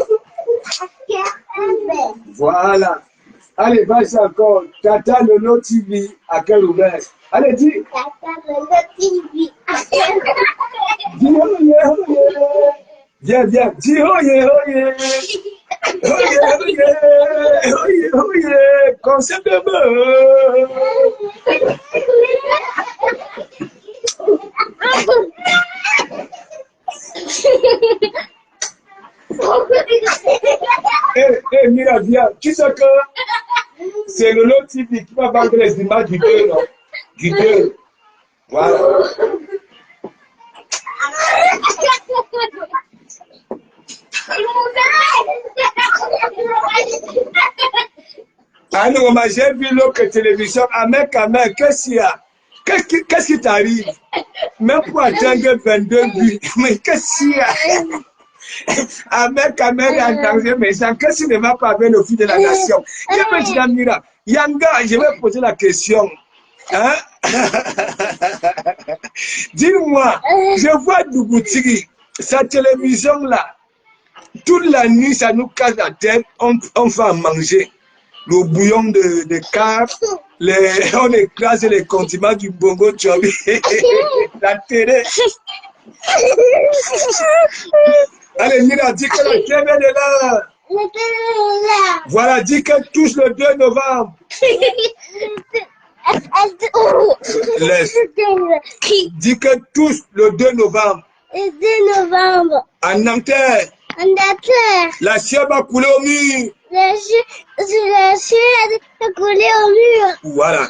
Voilà. Allez, vas-y encore. Tata Lolo TV à quel ouvert. Allez, dis. Tata Lolo TV à quel ouvert. Dis oh yeah. Viens. Dis oh yeah. Oh yeah. Concept de beurre. Mira, viens. Tu sais que c'est le lot TV qui va vendre les images du 2, non? Du 2. Voilà. Ah non, j'ai vu l'autre télévision. Amen, qu'est-ce qu'il y a? Qu'est-ce qui t'arrive? Même pour atteindre 22 buts. Mais qu'est-ce qu'il y a? Amen, en danger, mais qu'est-ce qui ne va pas avec le fils de la nation? Mira, Yanga, je vais poser la question. Hein? Dis-moi, je vois Dougoutiri, sa télévision là, toute la nuit, ça nous casse la tête, on va manger. Le bouillon de carpe, on écrase les condiments du bongo chobi, la télé. Allez, Mira, dis que la télé est là. La télé est là. Voilà, dis qu'elle touche le 2 novembre. Laisse. Dis qu'elle touche le 2 novembre. Le 2 novembre. En Nanterre. En Nanterre. La chienne va couler au mur. La chienne va couler au mur. Voilà.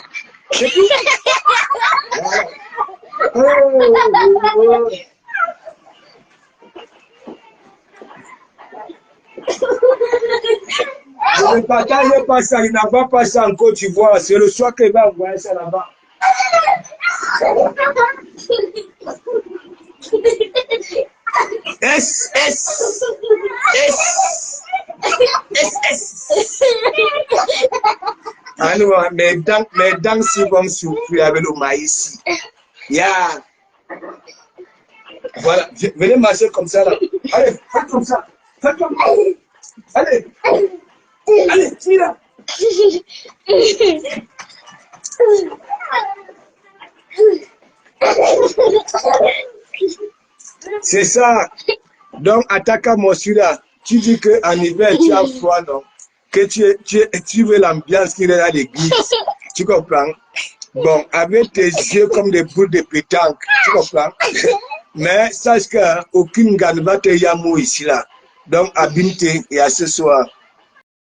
Ne partagez pas ça, il n'a pas ça en Côte d'Ivoire. C'est le soir qu'il va envoyer ça là-bas. S. Ah non, mes dents si vont souffrir avec le maïs. Yeah. Voilà, venez marcher comme ça là. Allez, faites comme ça. Faites comme ça. Allez. Allez, tire. C'est ça. Donc, attaque à mon celui-là. Tu dis qu'en hiver, tu as froid, non? Que tu veux l'ambiance qu'il y a à l'église. Tu comprends? Bon, avec tes yeux comme des boules de pétanque. Tu comprends? Mais sache qu'aucune gagne va te yamou ici là. Donc, abîme-toi et à ce soir.